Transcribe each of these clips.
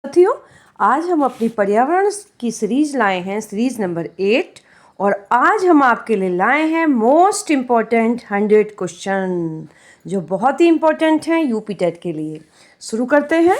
साथियों, आज हम अपनी पर्यावरण की सीरीज लाए हैं, सीरीज नंबर 8। और आज हम आपके लिए लाए हैं मोस्ट इम्पॉर्टेंट 100 क्वेश्चन जो बहुत ही इम्पोर्टेंट हैं यूपी टेट के लिए। शुरू करते हैं।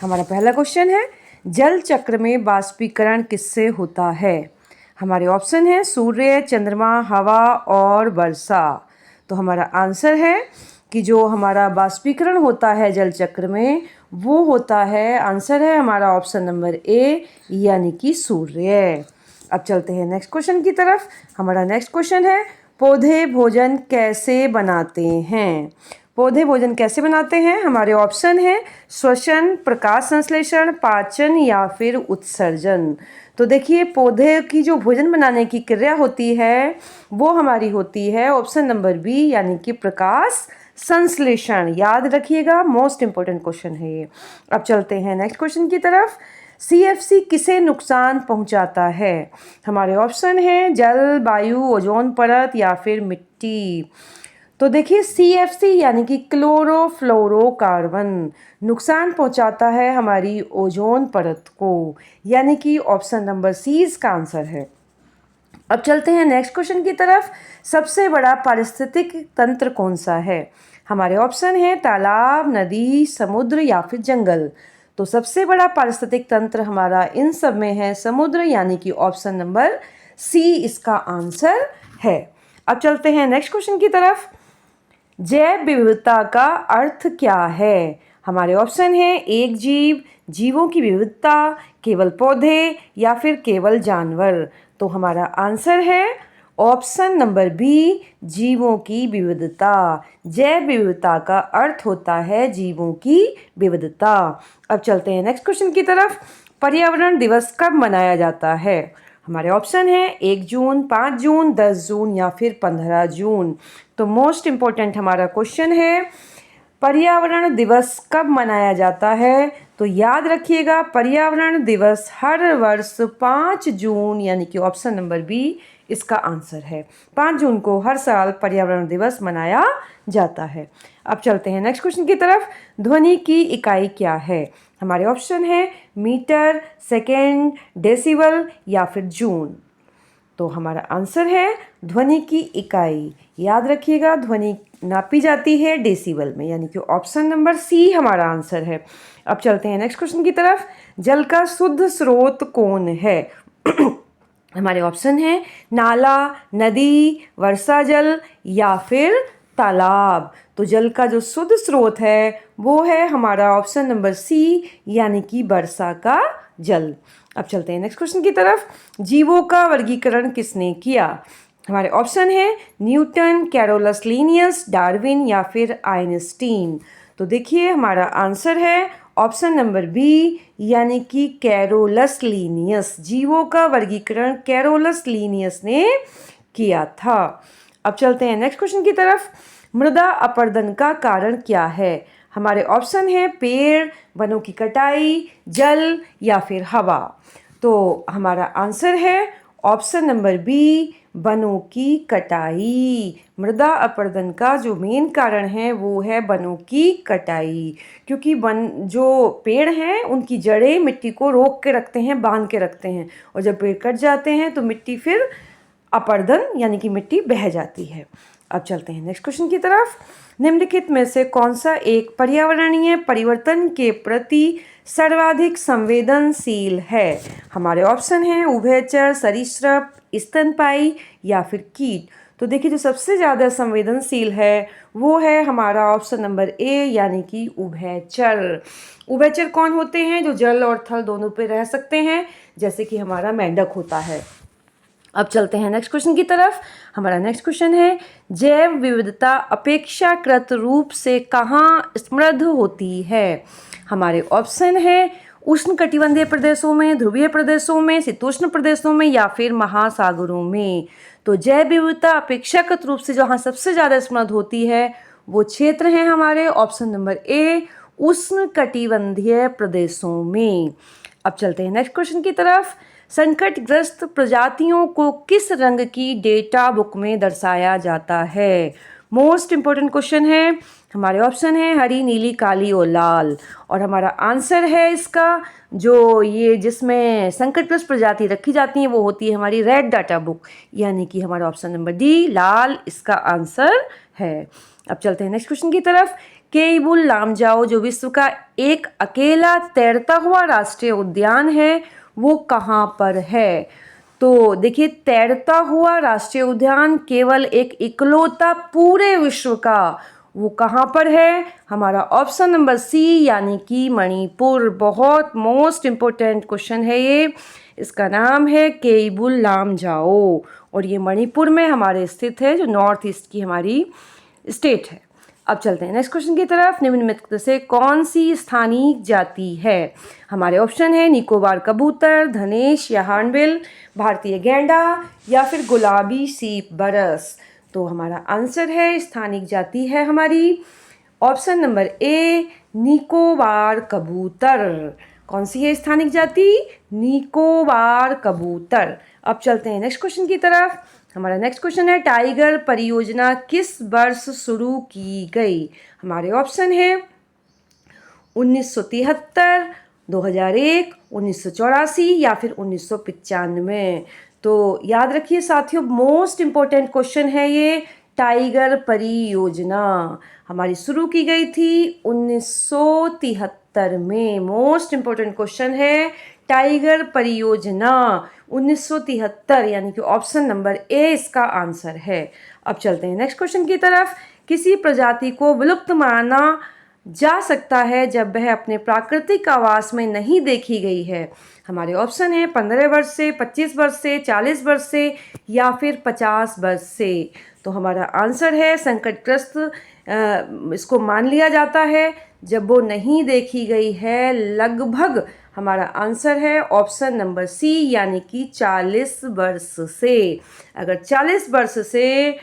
हमारा पहला क्वेश्चन है, जल चक्र में बाष्पीकरण किससे होता है? हमारे ऑप्शन है सूर्य, चंद्रमा, हवा और वर्षा। तो हमारा आंसर है कि जो हमारा बाष्पीकरण होता है जल चक्र में वो होता है, आंसर है हमारा ऑप्शन नंबर ए यानी कि सूर्य। अब चलते हैं नेक्स्ट क्वेश्चन की तरफ। हमारा नेक्स्ट क्वेश्चन है, पौधे भोजन कैसे बनाते हैं? पौधे भोजन कैसे बनाते हैं? हमारे ऑप्शन है श्वसन, प्रकाश संश्लेषण, पाचन या फिर उत्सर्जन। तो देखिए, पौधे की जो भोजन बनाने की क्रिया होती है वो हमारी होती है ऑप्शन नंबर बी यानी कि प्रकाश संश्लेषण। याद रखिएगा, मोस्ट इंपॉर्टेंट क्वेश्चन है ये। अब चलते हैं नेक्स्ट क्वेश्चन की तरफ। सीएफसी किसे नुकसान पहुंचाता है? हमारे ऑप्शन है जल, वायु, ओजोन परत या फिर मिट्टी। तो देखिए, सीएफसी यानी कि क्लोरोफ्लोरोकार्बन नुकसान पहुंचाता है हमारी ओजोन परत को, यानी कि ऑप्शन नंबर सी इसका आंसर है। अब चलते हैं नेक्स्ट क्वेश्चन की तरफ। सबसे बड़ा पारिस्थितिक तंत्र कौन सा है? हमारे ऑप्शन है तालाब, नदी, समुद्र या फिर जंगल। तो सबसे बड़ा पारिस्थितिक तंत्र हमारा इन सब में है समुद्र, यानी कि ऑप्शन नंबर सी इसका आंसर है। अब चलते हैं नेक्स्ट क्वेश्चन की तरफ। जैव विविधता का अर्थ क्या है? हमारे ऑप्शन है एक जीव, जीवों की विविधता, केवल पौधे या फिर केवल जानवर। तो हमारा आंसर है ऑप्शन नंबर बी, जीवों की विविधता। जैव विविधता का अर्थ होता है जीवों की विविधता। अब चलते हैं नेक्स्ट क्वेश्चन की तरफ। पर्यावरण दिवस कब मनाया जाता है? हमारे ऑप्शन है 1 जून, 5 जून, 10 जून या फिर 15 जून। तो मोस्ट इम्पोर्टेंट हमारा क्वेश्चन है, पर्यावरण दिवस कब मनाया जाता है? तो याद रखिएगा, पर्यावरण दिवस हर वर्ष 5 जून यानी कि ऑप्शन नंबर बी इसका आंसर है। 5 जून को हर साल पर्यावरण दिवस मनाया जाता है। अब चलते हैं नेक्स्ट क्वेश्चन की तरफ। ध्वनि की इकाई क्या है? हमारे ऑप्शन है मीटर, सेकेंड, डेसिबल या फिर जून। तो हमारा आंसर है ध्वनि की इकाई। याद रखिएगा, ध्वनि नापी जाती है डेसिबल में, यानी कि ऑप्शन नंबर सी हमारा आंसर है। अब चलते हैं नेक्स्ट क्वेश्चन की तरफ। जल का शुद्ध स्रोत कौन है? हमारे ऑप्शन है नाला, नदी, वर्षा जल या फिर तालाब। तो जल का जो शुद्ध स्रोत है वो है हमारा ऑप्शन नंबर सी यानी कि वर्षा का जल। अब चलते हैं नेक्स्ट क्वेश्चन की तरफ। जीवों का वर्गीकरण किसने किया? हमारे ऑप्शन है न्यूटन, कैरोलस लीनियस, डार्विन या फिर आइंस्टीन। तो देखिए, हमारा आंसर है ऑप्शन नंबर बी यानी कि कैरोलस लीनियस। जीवों का वर्गीकरण कैरोलस लीनियस ने किया था। अब चलते हैं नेक्स्ट क्वेश्चन की तरफ। मृदा अपरदन का कारण क्या है? हमारे ऑप्शन है पेड़, वनों की कटाई, जल या फिर हवा। तो हमारा आंसर है ऑप्शन नंबर बी, वनों की कटाई। मृदा अपरदन का जो मेन कारण है वो है वनों की कटाई, क्योंकि वन जो पेड़ हैं उनकी जड़ें मिट्टी को रोक के रखते हैं, बांध के रखते हैं, और जब पेड़ कट जाते हैं तो मिट्टी फिर अपरदन यानी कि मिट्टी बह जाती है। अब चलते हैं नेक्स्ट क्वेश्चन की तरफ। निम्नलिखित में से कौन सा एक पर्यावरणीय परिवर्तन के प्रति सर्वाधिक संवेदनशील है? हमारे ऑप्शन हैं उभयचर, सरीसृप, स्तनपायी या फिर कीट। तो देखिए, जो सबसे ज़्यादा संवेदनशील है वो है हमारा ऑप्शन नंबर ए यानी कि उभयचर। उभयचर कौन होते हैं? जो जल और थल दोनों पे रह सकते हैं, जैसे कि हमारा मेंढक होता है। अब चलते हैं नेक्स्ट क्वेश्चन की तरफ। हमारा नेक्स्ट क्वेश्चन है, जैव विविधता अपेक्षाकृत रूप से कहाँ समृद्ध होती है? हमारे ऑप्शन है उष्णकटिबंधीय प्रदेशों में, ध्रुवीय प्रदेशों में, शीतोष्ण प्रदेशों में या फिर महासागरों में। तो जैव विविधता अपेक्षाकृत रूप से जहाँ सबसे ज़्यादा समृद्ध होती है वो क्षेत्र हैं हमारे ऑप्शन नंबर ए, उष्णकटिबंधीय प्रदेशों में। अब चलते हैं नेक्स्ट क्वेश्चन की तरफ। संकटग्रस्त प्रजातियों को किस रंग की डेटा बुक में दर्शाया जाता है? मोस्ट इम्पोर्टेंट क्वेश्चन है। हमारे ऑप्शन है हरी, नीली, काली और लाल, और हमारा आंसर है इसका जो ये जिसमें संकटग्रस्त प्रजाति रखी जाती हैं वो होती है हमारी रेड डाटा बुक, यानी कि हमारा ऑप्शन नंबर डी लाल इसका आंसर है। अब चलते हैं नेक्स्ट क्वेश्चन की तरफ। केइबुल लामजाओ जो विश्व का एक अकेला तैरता हुआ राष्ट्रीय उद्यान है वो कहाँ पर है? तो देखिए, तैरता हुआ राष्ट्रीय उद्यान केवल एक इकलौता पूरे विश्व का, वो कहाँ पर है? हमारा ऑप्शन नंबर सी यानी कि मणिपुर। बहुत मोस्ट इम्पोर्टेंट क्वेश्चन है ये। इसका नाम है केइबुल लामजाओ और ये मणिपुर में हमारे स्थित है, जो नॉर्थ ईस्ट की हमारी स्टेट है। अब चलते हैं नेक्स्ट क्वेश्चन की तरफ। निम्नलिखित से कौन सी स्थानीय जाति है? हमारे ऑप्शन है निकोबार कबूतर, धनेश या हार्नबिल, भारतीय गैंडा या फिर गुलाबी सीप बरस। तो हमारा आंसर है स्थानिक जाति है हमारी ऑप्शन नंबर ए निकोबार कबूतर। कौन सी है स्थानिक जाति? निकोबार कबूतर। अब चलते हैं नेक्स्ट क्वेश्चन की तरफ। हमारा नेक्स्ट क्वेश्चन है टाइगर परियोजना किस वर्ष शुरू की गई? हमारे ऑप्शन है 1973, 2001, 1984 या फिर 1995। तो याद रखिए साथियों, मोस्ट इम्पोर्टेंट क्वेश्चन है ये। टाइगर परियोजना हमारी शुरू की गई थी 1973 में। मोस्ट इम्पोर्टेंट क्वेश्चन है टाइगर परियोजना 1973, यानी कि ऑप्शन नंबर ए इसका आंसर है। अब चलते हैं नेक्स्ट क्वेश्चन की तरफ। किसी प्रजाति को विलुप्त माना जा सकता है जब वह अपने प्राकृतिक आवास में नहीं देखी गई है? हमारे ऑप्शन है 15 वर्ष से, 25 वर्ष से, 40 वर्ष से या फिर 50 वर्ष से। तो हमारा आंसर है संकटग्रस्त इसको मान लिया जाता है जब वो नहीं देखी गई है लगभग। हमारा आंसर है ऑप्शन नंबर सी यानी कि 40 वर्ष से। अगर 40 वर्ष से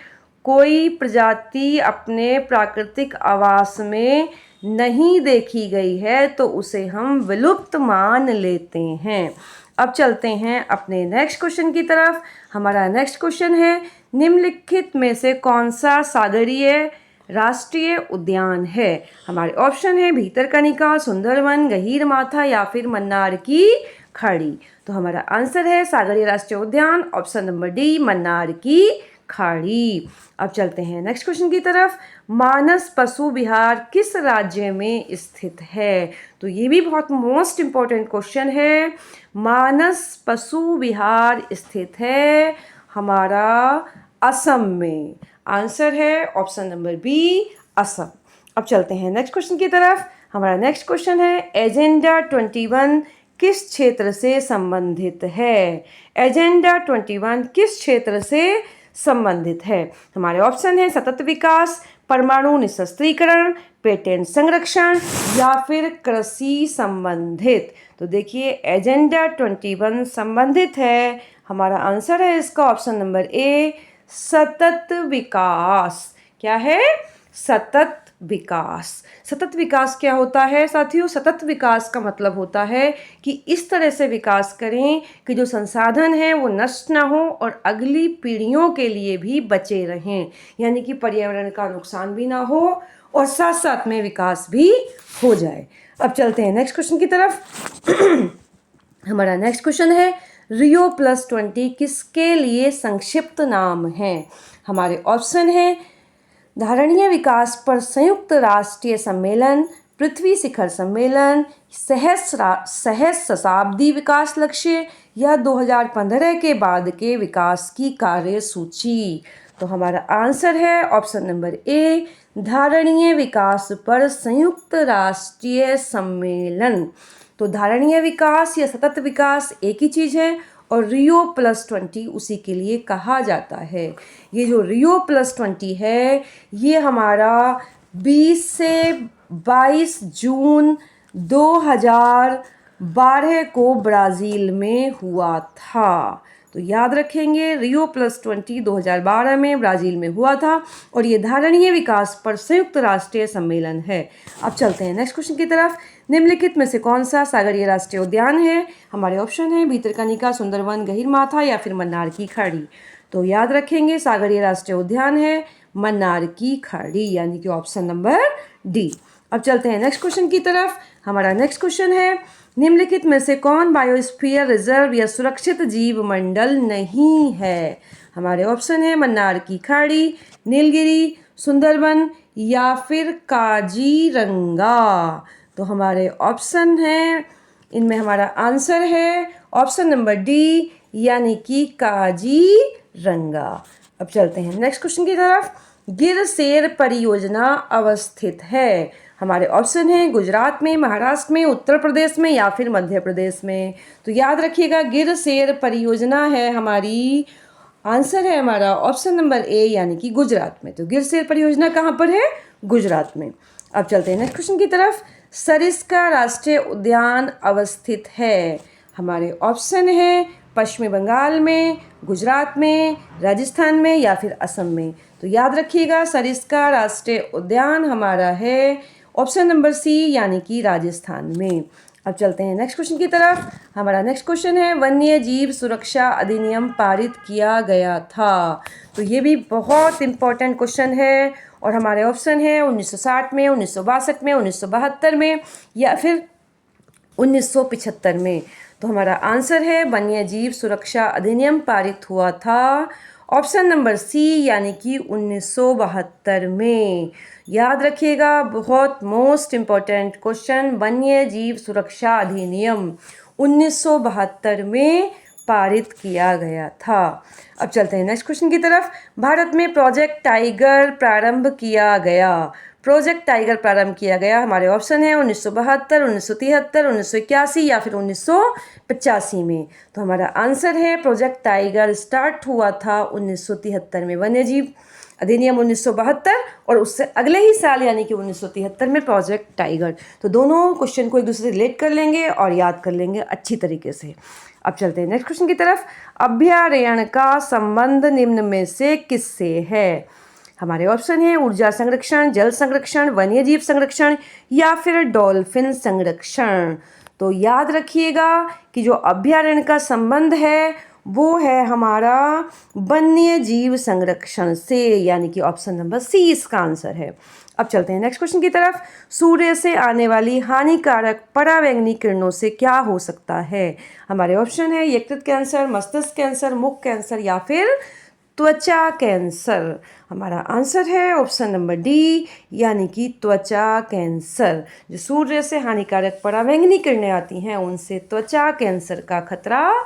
कोई प्रजाति अपने प्राकृतिक आवास में नहीं देखी गई है तो उसे हम विलुप्त मान लेते हैं। अब चलते हैं अपने नेक्स्ट क्वेश्चन की तरफ। हमारा नेक्स्ट क्वेश्चन है निम्नलिखित में से कौन सा सागरीय राष्ट्रीय उद्यान है? हमारे ऑप्शन है भीतरकनिका, सुंदरवन, गहीरमाथा या फिर मन्नार की खाड़ी। तो हमारा आंसर है सागरीय राष्ट्रीय उद्यान ऑप्शन नंबर डी मन्नार की खाड़ी। अब चलते हैं नेक्स्ट क्वेश्चन की तरफ। मानस पशु विहार किस राज्य में स्थित है? तो ये भी बहुत मोस्ट इम्पोर्टेंट क्वेश्चन है। मानस पशु विहार स्थित है हमारा असम में। आंसर है ऑप्शन नंबर बी असम। अब चलते हैं नेक्स्ट क्वेश्चन की तरफ। हमारा नेक्स्ट क्वेश्चन है एजेंडा 21 किस क्षेत्र से संबंधित है? एजेंडा 21 किस क्षेत्र से संबंधित है? हमारे ऑप्शन है सतत विकास, परमाणु निशस्त्रीकरण, पेटेंट संरक्षण या फिर कृषि संबंधित। तो देखिए एजेंडा 21 संबंधित है। हमारा आंसर है इसका ऑप्शन नंबर ए सतत विकास। क्या है? सतत विकास। सतत विकास क्या होता है साथियों? सतत विकास का मतलब होता है कि इस तरह से विकास करें कि जो संसाधन हैं वो नष्ट ना हो और अगली पीढ़ियों के लिए भी बचे रहें, यानी कि पर्यावरण का नुकसान भी ना हो और साथ साथ में विकास भी हो जाए। अब चलते हैं नेक्स्ट क्वेश्चन की तरफ। हमारा नेक्स्ट क्वेश्चन है Rio+20 किसके लिए संक्षिप्त नाम है? हमारे ऑप्शन है धारणीय विकास पर संयुक्त राष्ट्रीय सम्मेलन, पृथ्वी शिखर सम्मेलन, सहस्राब्दी विकास लक्ष्य या 2015 के बाद के विकास की कार्यसूची। तो हमारा आंसर है ऑप्शन नंबर ए धारणीय विकास पर संयुक्त राष्ट्रीय सम्मेलन। तो धारणीय विकास या सतत विकास एक ही चीज़ है और Rio+20 उसी के लिए कहा जाता है। ये जो Rio+20 है ये हमारा 20 से 22 जून 2012 को ब्राज़ील में हुआ था। तो याद रखेंगे Rio+20 2012 में ब्राज़ील में हुआ था और ये धारणीय विकास पर संयुक्त राष्ट्रीय सम्मेलन है। अब चलते हैं नेक्स्ट क्वेश्चन की तरफ। निम्नलिखित में से कौन सा सागरीय राष्ट्रीय उद्यान है? हमारे ऑप्शन है भीतरकनिका, सुंदरवन, गहीरमाथा या फिर मन्नार की खाड़ी। तो याद रखेंगे सागरीय राष्ट्रीय उद्यान है मन्नार की खाड़ी, यानी कि ऑप्शन नंबर डी। अब चलते हैं नेक्स्ट क्वेश्चन की तरफ। हमारा नेक्स्ट क्वेश्चन है, निम्नलिखित में से कौन बायोस्फीयर रिजर्व या सुरक्षित जीव मंडल नहीं है? हमारे ऑप्शन है मन्नार की खाड़ी, नीलगिरी, सुंदरबन या फिर काजीरंगा। तो हमारे ऑप्शन हैं, इनमें हमारा आंसर है ऑप्शन नंबर डी, यानी कि काजीरंगा। अब चलते हैं नेक्स्ट क्वेश्चन की तरफ। गिर सेर परियोजना अवस्थित है? हमारे ऑप्शन हैं गुजरात में, महाराष्ट्र में, उत्तर प्रदेश में या फिर मध्य प्रदेश में। तो याद रखिएगा, गिर सेर परियोजना है हमारी, आंसर है हमारा ऑप्शन नंबर ए, यानी कि गुजरात में। तो गिर सेर परियोजना कहाँ पर है? गुजरात में। अब चलते हैं नेक्स्ट क्वेश्चन की तरफ। सरिस्का राष्ट्रीय उद्यान अवस्थित है? हमारे ऑप्शन है पश्चिमी बंगाल में, गुजरात में, राजस्थान में या फिर असम में। तो याद रखिएगा, सरिस्का राष्ट्रीय उद्यान हमारा है ऑप्शन नंबर सी, यानी कि राजस्थान में। अब चलते हैं नेक्स्ट क्वेश्चन की तरफ। हमारा नेक्स्ट क्वेश्चन है, वन्य जीव सुरक्षा अधिनियम पारित किया गया था? तो ये भी बहुत इंपॉर्टेंट क्वेश्चन है और हमारे ऑप्शन है 1960 में, 1962 में, 1972 में या फिर 1975 में। तो हमारा आंसर है वन्य जीव सुरक्षा अधिनियम पारित हुआ था ऑप्शन नंबर सी, यानी कि 1972 में। याद रखिएगा, बहुत मोस्ट इम्पॉर्टेंट क्वेश्चन, वन्य जीव सुरक्षा अधिनियम 1972 में पारित किया गया था। अब चलते हैं नेक्स्ट क्वेश्चन की तरफ। भारत में प्रोजेक्ट टाइगर प्रारंभ किया गया? प्रोजेक्ट टाइगर प्रारंभ किया गया, हमारे ऑप्शन है 1972, 1973, 1981 या फिर 1985 में। तो हमारा आंसर है प्रोजेक्ट टाइगर स्टार्ट हुआ था 1973 में। वन्यजीव अधिनियम 1972 और उससे अगले ही साल यानी कि 1973 में प्रोजेक्ट टाइगर। तो दोनों क्वेश्चन को एक दूसरे से रिलेट कर लेंगे और याद कर लेंगे अच्छी तरीके से। अब चलते हैं नेक्स्ट क्वेश्चन की तरफ। अभयारण्य का संबंध निम्न में से किससे है? हमारे ऑप्शन है ऊर्जा संरक्षण, जल संरक्षण, वन्यजीव संरक्षण या फिर डॉल्फिन संरक्षण। तो याद रखिएगा कि जो अभयारण्य का संबंध है वो है हमारा वन्य जीव संरक्षण से, यानी कि ऑप्शन नंबर सी इसका आंसर है। अब चलते हैं नेक्स्ट क्वेश्चन की तरफ। सूर्य से आने वाली हानिकारक परावैंगनी किरणों से क्या हो सकता है? हमारे ऑप्शन है यकृत कैंसर, मस्तिष्क कैंसर, मुख कैंसर या फिर त्वचा कैंसर। हमारा आंसर है ऑप्शन नंबर डी, यानी कि त्वचा कैंसर। जो सूर्य से हानिकारक परावैंगनी किरणें आती हैं उनसे त्वचा कैंसर का खतरा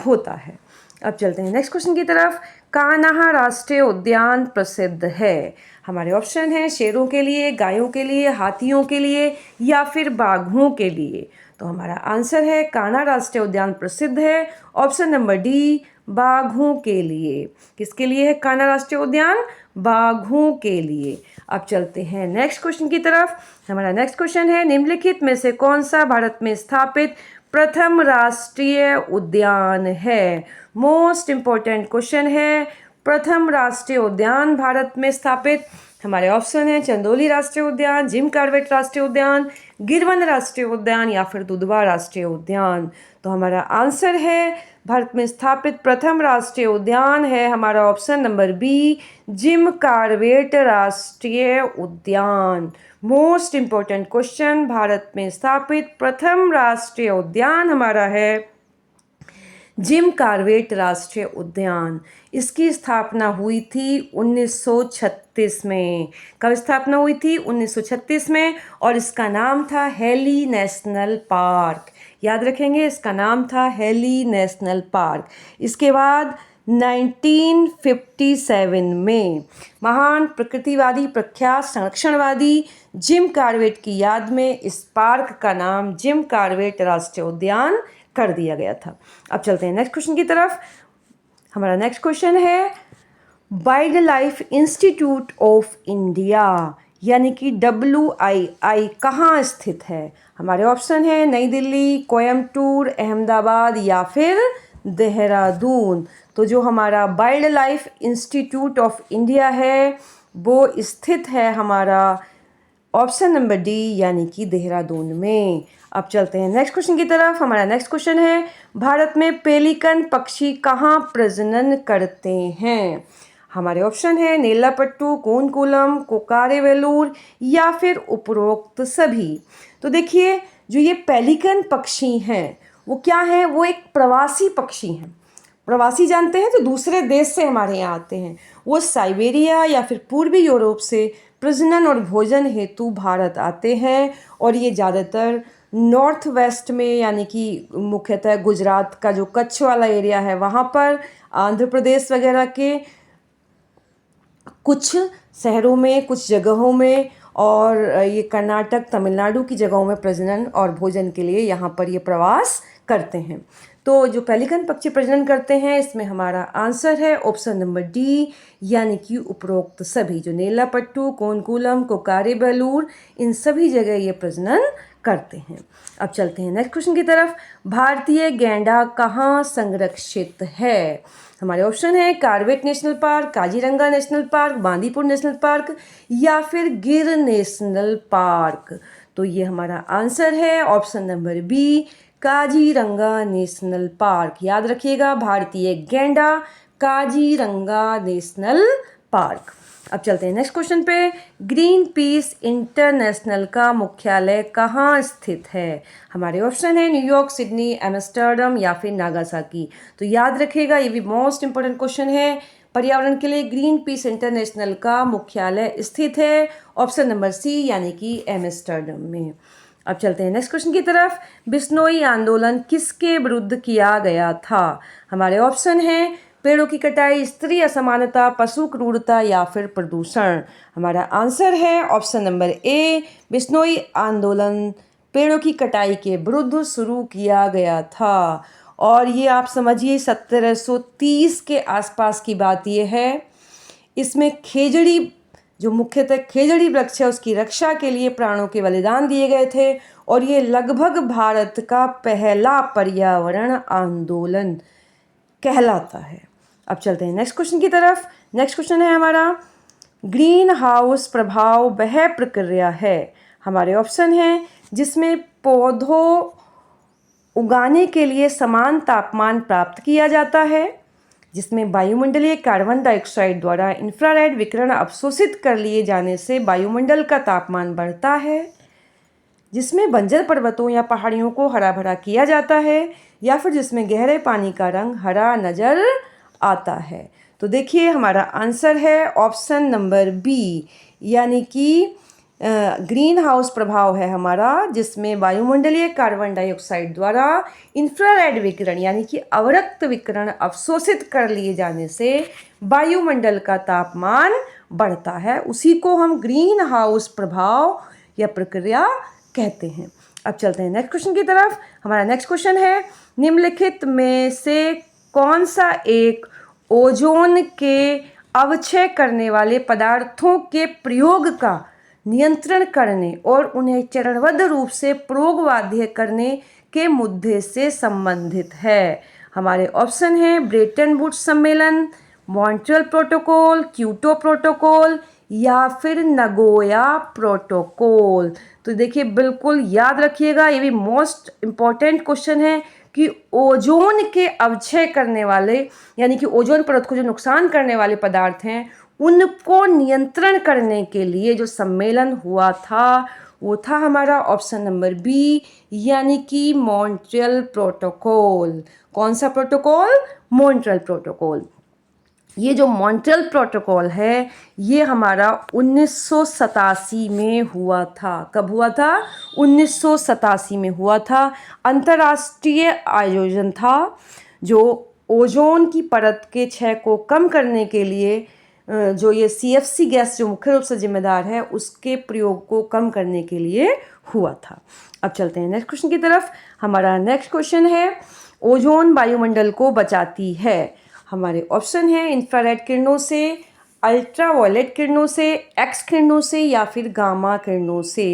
होता है। अब चलते हैं नेक्स्ट क्वेश्चन की तरफ। कान्हा राष्ट्रीय उद्यान प्रसिद्ध है? हमारे ऑप्शन हैं शेरों के लिए, गायों के लिए, हाथियों के लिए या फिर बाघों के लिए। तो हमारा आंसर है कान्हा राष्ट्रीय उद्यान प्रसिद्ध है ऑप्शन नंबर डी, बाघों के लिए। किसके लिए है कान्हा राष्ट्रीय उद्यान? बाघों के लिए। अब चलते हैं नेक्स्ट क्वेश्चन की तरफ। हमारा नेक्स्ट क्वेश्चन है, निम्नलिखित में से कौन सा भारत में स्थापित प्रथम राष्ट्रीय उद्यान है? मोस्ट इम्पॉर्टेंट क्वेश्चन है, प्रथम राष्ट्रीय उद्यान भारत में स्थापित। हमारे ऑप्शन है चंदौली राष्ट्रीय उद्यान, जिम कॉर्बेट राष्ट्रीय उद्यान, गिरवन राष्ट्रीय उद्यान या फिर दुधवा राष्ट्रीय उद्यान। तो हमारा आंसर है भारत में स्थापित प्रथम राष्ट्रीय उद्यान है हमारा option number B, Jim Corbett राष्ट्रीय उद्यान। मोस्ट इम्पॉर्टेंट क्वेश्चन, भारत में स्थापित प्रथम राष्ट्रीय उद्यान हमारा है जिम कॉर्बेट राष्ट्रीय उद्यान। इसकी स्थापना हुई थी 1936 में। कब स्थापना हुई थी? 1936 में। और इसका नाम था हेली नेशनल पार्क। याद रखेंगे, इसका नाम था हेली नेशनल पार्क। इसके बाद 1957 में महान प्रकृतिवादी, प्रख्यात संरक्षणवादी जिम कॉर्बेट की याद में इस पार्क का नाम जिम कॉर्बेट राष्ट्रीय उद्यान कर दिया गया था। अब चलते हैं नेक्स्ट क्वेश्चन की तरफ। हमारा नेक्स्ट क्वेश्चन है, wild life institute of India यानी कि WII कहाँ स्थित है? हमारे ऑप्शन है नई दिल्ली, कोयम्बटूर, अहमदाबाद या फिर देहरादून। तो जो हमारा wild life institute of India है वो स्थित है हमारा ऑप्शन नंबर डी, यानी कि देहरादून में। अब चलते हैं नेक्स्ट क्वेश्चन की तरफ। हमारा नेक्स्ट क्वेश्चन है, भारत में पेलिकन पक्षी कहाँ प्रजनन करते हैं? हमारे ऑप्शन है नेलापट्टू, कूनकुलम, कोकारेवेलूर या फिर उपरोक्त सभी। तो देखिए जो ये पेलिकन पक्षी हैं वो क्या है, वो एक प्रवासी पक्षी हैं। प्रवासी जानते हैं, तो दूसरे देश से हमारे यहाँ आते हैं। वो साइबेरिया या फिर पूर्वी यूरोप से प्रजनन और भोजन हेतु भारत आते हैं और ये ज़्यादातर नॉर्थ वेस्ट में यानी कि मुख्यतः गुजरात का जो कच्छ वाला एरिया है वहाँ पर, आंध्र प्रदेश वगैरह के कुछ शहरों में, कुछ जगहों में, और ये कर्नाटक तमिलनाडु की जगहों में प्रजनन और भोजन के लिए यहाँ पर ये प्रवास करते हैं। तो जो पेलिकन पक्षी प्रजनन करते हैं इसमें हमारा आंसर है ऑप्शन नंबर डी, यानी कि उपरोक्त सभी। जो नेलापट्टू, कोनकुलम, कोकारेबेलूर, इन सभी जगह ये प्रजनन करते हैं। अब चलते हैं नेक्स्ट क्वेश्चन की तरफ। भारतीय गैंडा कहाँ संरक्षित है? हमारे ऑप्शन है Corbett national park, Kaziranga national park, Bandipur national park या फिर गिर नेशनल पार्क। तो ये हमारा आंसर है option number B, Kaziranga national park. याद रखिएगा, भारतीय गैंडा काजीरंगा नेशनल पार्क। अब चलते हैं नेक्स्ट क्वेश्चन पे। ग्रीन पीस इंटरनेशनल का मुख्यालय कहाँ स्थित है? हमारे ऑप्शन है न्यूयॉर्क, सिडनी, एम्स्टर्डम या फिर नागासाकी। तो याद रखिएगा, ये भी मोस्ट इंपॉर्टेंट क्वेश्चन है पर्यावरण के लिए। ग्रीन पीस इंटरनेशनल का मुख्यालय स्थित है ऑप्शन नंबर सी, यानी कि एम्स्टर्डम में। अब चलते हैं नेक्स्ट क्वेश्चन की तरफ। बिश्नोई आंदोलन किसके विरुद्ध किया गया था? हमारे ऑप्शन हैं पेड़ों की कटाई, स्त्री असमानता, पशु क्रूरता या फिर प्रदूषण। हमारा आंसर है ऑप्शन नंबर ए, बिश्नोई आंदोलन पेड़ों की कटाई के विरुद्ध शुरू किया गया था। और ये आप समझिए 1730 के आसपास की बात ये है। इसमें खेजड़ी, जो मुख्यतः खेजड़ी वृक्ष है, उसकी रक्षा के लिए प्राणों के बलिदान दिए गए थे और ये लगभग भारत का पहला पर्यावरण आंदोलन कहलाता है। अब चलते हैं नेक्स्ट क्वेश्चन की तरफ। नेक्स्ट क्वेश्चन है हमारा, ग्रीन हाउस प्रभाव वह प्रक्रिया है। हमारे ऑप्शन हैं जिसमें पौधों उगाने के लिए समान तापमान प्राप्त किया जाता है, जिसमें वायुमंडलीय कार्बन डाइऑक्साइड द्वारा इंफ्रारेड विकिरण अवशोषित कर लिए जाने से वायुमंडल का तापमान बढ़ता है, जिसमें बंजर पर्वतों या पहाड़ियों को हरा भरा किया जाता है, या फिर जिसमें गहरे पानी का रंग हरा नजर आता है। तो देखिए हमारा आंसर है ऑप्शन नंबर बी, यानी कि ग्रीन हाउस प्रभाव है हमारा, जिसमें वायुमंडलीय कार्बन डाइऑक्साइड द्वारा इंफ्रारेड विकिरण यानी कि अवरक्त विकिरण अवशोषित कर लिए जाने से वायुमंडल का तापमान बढ़ता है। उसी को हम ग्रीन हाउस प्रभाव या प्रक्रिया कहते हैं। अब चलते हैं नेक्स्ट क्वेश्चन की तरफ। हमारा नेक्स्ट क्वेश्चन है, निम्नलिखित में से कौन सा एक ओजोन के अवक्षय करने वाले पदार्थों के प्रयोग का नियंत्रण करने और उन्हें चरणबद्ध रूप से प्रोगबाध्य करने के मुद्दे से संबंधित है? हमारे ऑप्शन हैं ब्रेटन वुड्स सम्मेलन, मॉन्ट्रियल प्रोटोकॉल, क्योटो प्रोटोकॉल या फिर नगोया प्रोटोकॉल। तो देखिए बिल्कुल याद रखिएगा, ये भी मोस्ट इम्पॉर्टेंट क्वेश्चन है कि ओजोन के अवक्षय करने वाले यानी कि ओजोन परत को जो नुकसान करने वाले पदार्थ हैं उनको नियंत्रण करने के लिए जो सम्मेलन हुआ था वो था हमारा ऑप्शन नंबर बी, यानी कि मॉन्ट्रियल प्रोटोकॉल। कौन सा प्रोटोकॉल? Montreal protocol. ये जो मॉन्ट्रियल प्रोटोकॉल है ये हमारा 1987 में हुआ था। कब हुआ था? 1987 में हुआ था। अंतर्राष्ट्रीय आयोजन था जो ओजोन की परत के क्षय को कम करने के लिए जो ये CFC गैस जो मुख्य रूप से जिम्मेदार है उसके प्रयोग को कम करने के लिए हुआ था। अब चलते हैं नेक्स्ट क्वेश्चन की तरफ। हमारा नेक्स्ट क्वेश्चन है, ओजोन वायुमंडल को बचाती है। हमारे ऑप्शन है इंफ्रारेड किरणों से, अल्ट्रावायलेट किरणों से, एक्स किरणों से या फिर गामा किरणों से।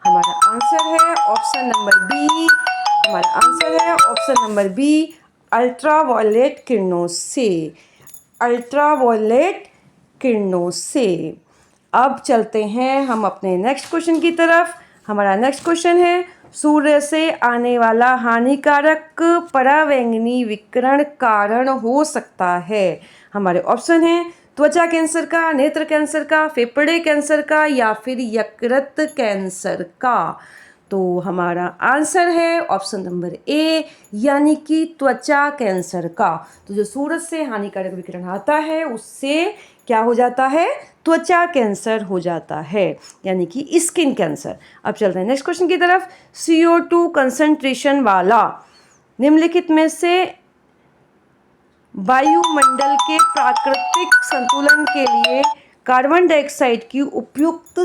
हमारा आंसर है ऑप्शन नंबर बी। हमारा आंसर है ऑप्शन नंबर बी, अल्ट्रावायलेट किरणों से। अल्ट्रावायलेट किरणों से। अब चलते हैं हम अपने नेक्स्ट क्वेश्चन की तरफ। हमारा नेक्स्ट क्वेश्चन है, सूर्य से आने वाला हानिकारक परावैंगनी विकिरण कारण हो सकता है। हमारे ऑप्शन हैं त्वचा कैंसर का, नेत्र कैंसर का, फेफड़े कैंसर का या फिर यकृत कैंसर का? तो हमारा आंसर है ऑप्शन नंबर ए, यानी कि त्वचा कैंसर का। तो जो सूरज से हानिकारक विकिरण आता है उससे क्या हो जाता है? त्वचा कैंसर हो जाता है, यानी कि स्किन कैंसर। अब चलते हैं नेक्स्ट क्वेश्चन की तरफ। CO2 कंसंट्रेशन वाला निम्नलिखित में से वायुमंडल के प्राकृतिक संतुलन के लिए कार्बन डाइऑक्साइड की उपयुक्त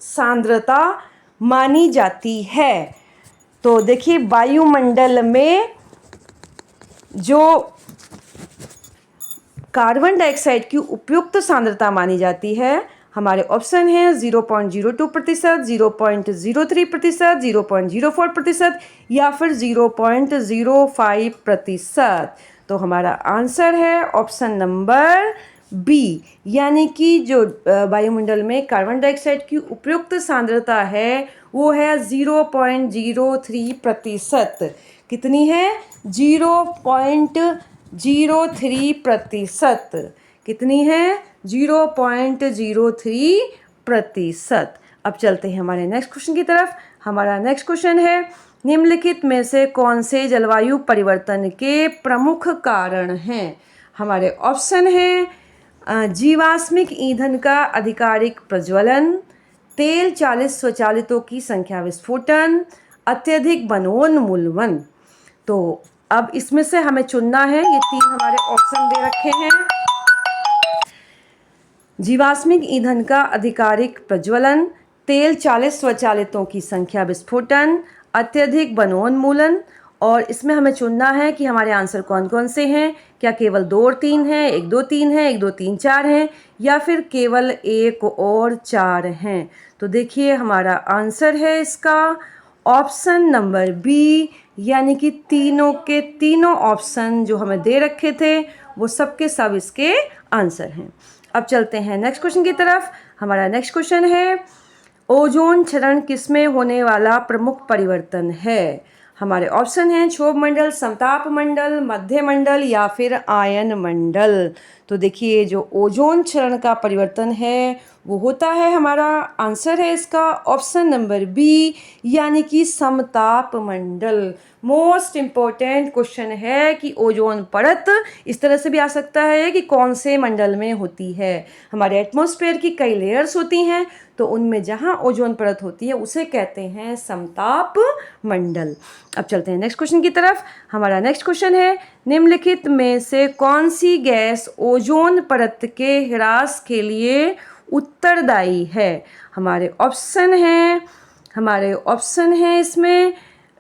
सांद्रता मानी जाती है? तो देखिए, वायुमंडल में जो कार्बन डाइऑक्साइड की उपयुक्त सांद्रता मानी जाती है, हमारे ऑप्शन हैं 0.02%, 0.03%, 0.04% या फिर 0.05%। तो हमारा आंसर है ऑप्शन नंबर बी, यानी कि जो वायुमंडल में कार्बन डाइऑक्साइड की उपयुक्त सांद्रता है वो है 0.03%। कितनी है? 0.03%। कितनी है? 0.03%। अब चलते हैं हमारे नेक्स्ट क्वेश्चन की तरफ। हमारा नेक्स्ट क्वेश्चन है, निम्नलिखित में से कौन से जलवायु परिवर्तन के प्रमुख कारण हैं? हमारे ऑप्शन हैं जीवाश्मिक ईंधन का आधिकारिक प्रज्वलन, तेल चालित स्वचालितों की संख्या विस्फोटन, अत्यधिक वनोन्मूलन। तो अब इसमें से हमें चुनना है, ये तीन हमारे ऑप्शन दे रखे हैं। जीवाश्मिक ईंधन का आधिकारिक प्रज्वलन, तेल चालित स्वचालितों की संख्या विस्फोटन, अत्यधिक वनोन्मूलन। और इसमें हमें चुनना है कि हमारे आंसर कौन कौन से हैं। क्या केवल 2 और 3 हैं, 1 2 3 है, 1 2 3 4 हैं, या फिर केवल 1 और 4 हैं? तो देखिए, हमारा आंसर है इसका ऑप्शन नंबर बी, यानी कि तीनों के तीनों ऑप्शन जो हमें दे रखे थे वो सब के सब इसके आंसर हैं। अब चलते हैं नेक्स्ट क्वेश्चन की तरफ। हमारा नेक्स्ट क्वेश्चन है, ओजोन क्षरण किसमें होने वाला प्रमुख परिवर्तन है? हमारे ऑप्शन हैं क्षोभ मंडल, समताप मंडल, मध्य मंडल या फिर आयन मंडल। तो देखिए, जो ओजोन क्षरण का परिवर्तन है वो होता है, हमारा आंसर है इसका ऑप्शन नंबर बी, यानी कि समताप मंडल। मोस्ट इम्पोर्टेंट क्वेश्चन है कि ओजोन परत इस तरह से भी आ सकता है कि कौन से मंडल में होती है। हमारे एटमॉस्फेयर की कई लेयर्स होती हैं, तो उनमें जहाँ ओजोन परत होती है उसे कहते हैं समताप मंडल। अब चलते हैं नेक्स्ट क्वेश्चन की तरफ। हमारा नेक्स्ट क्वेश्चन है, निम्नलिखित में से कौन सी गैस ओजोन परत के ह्रास के लिए उत्तरदायी है? हमारे ऑप्शन हैं इसमें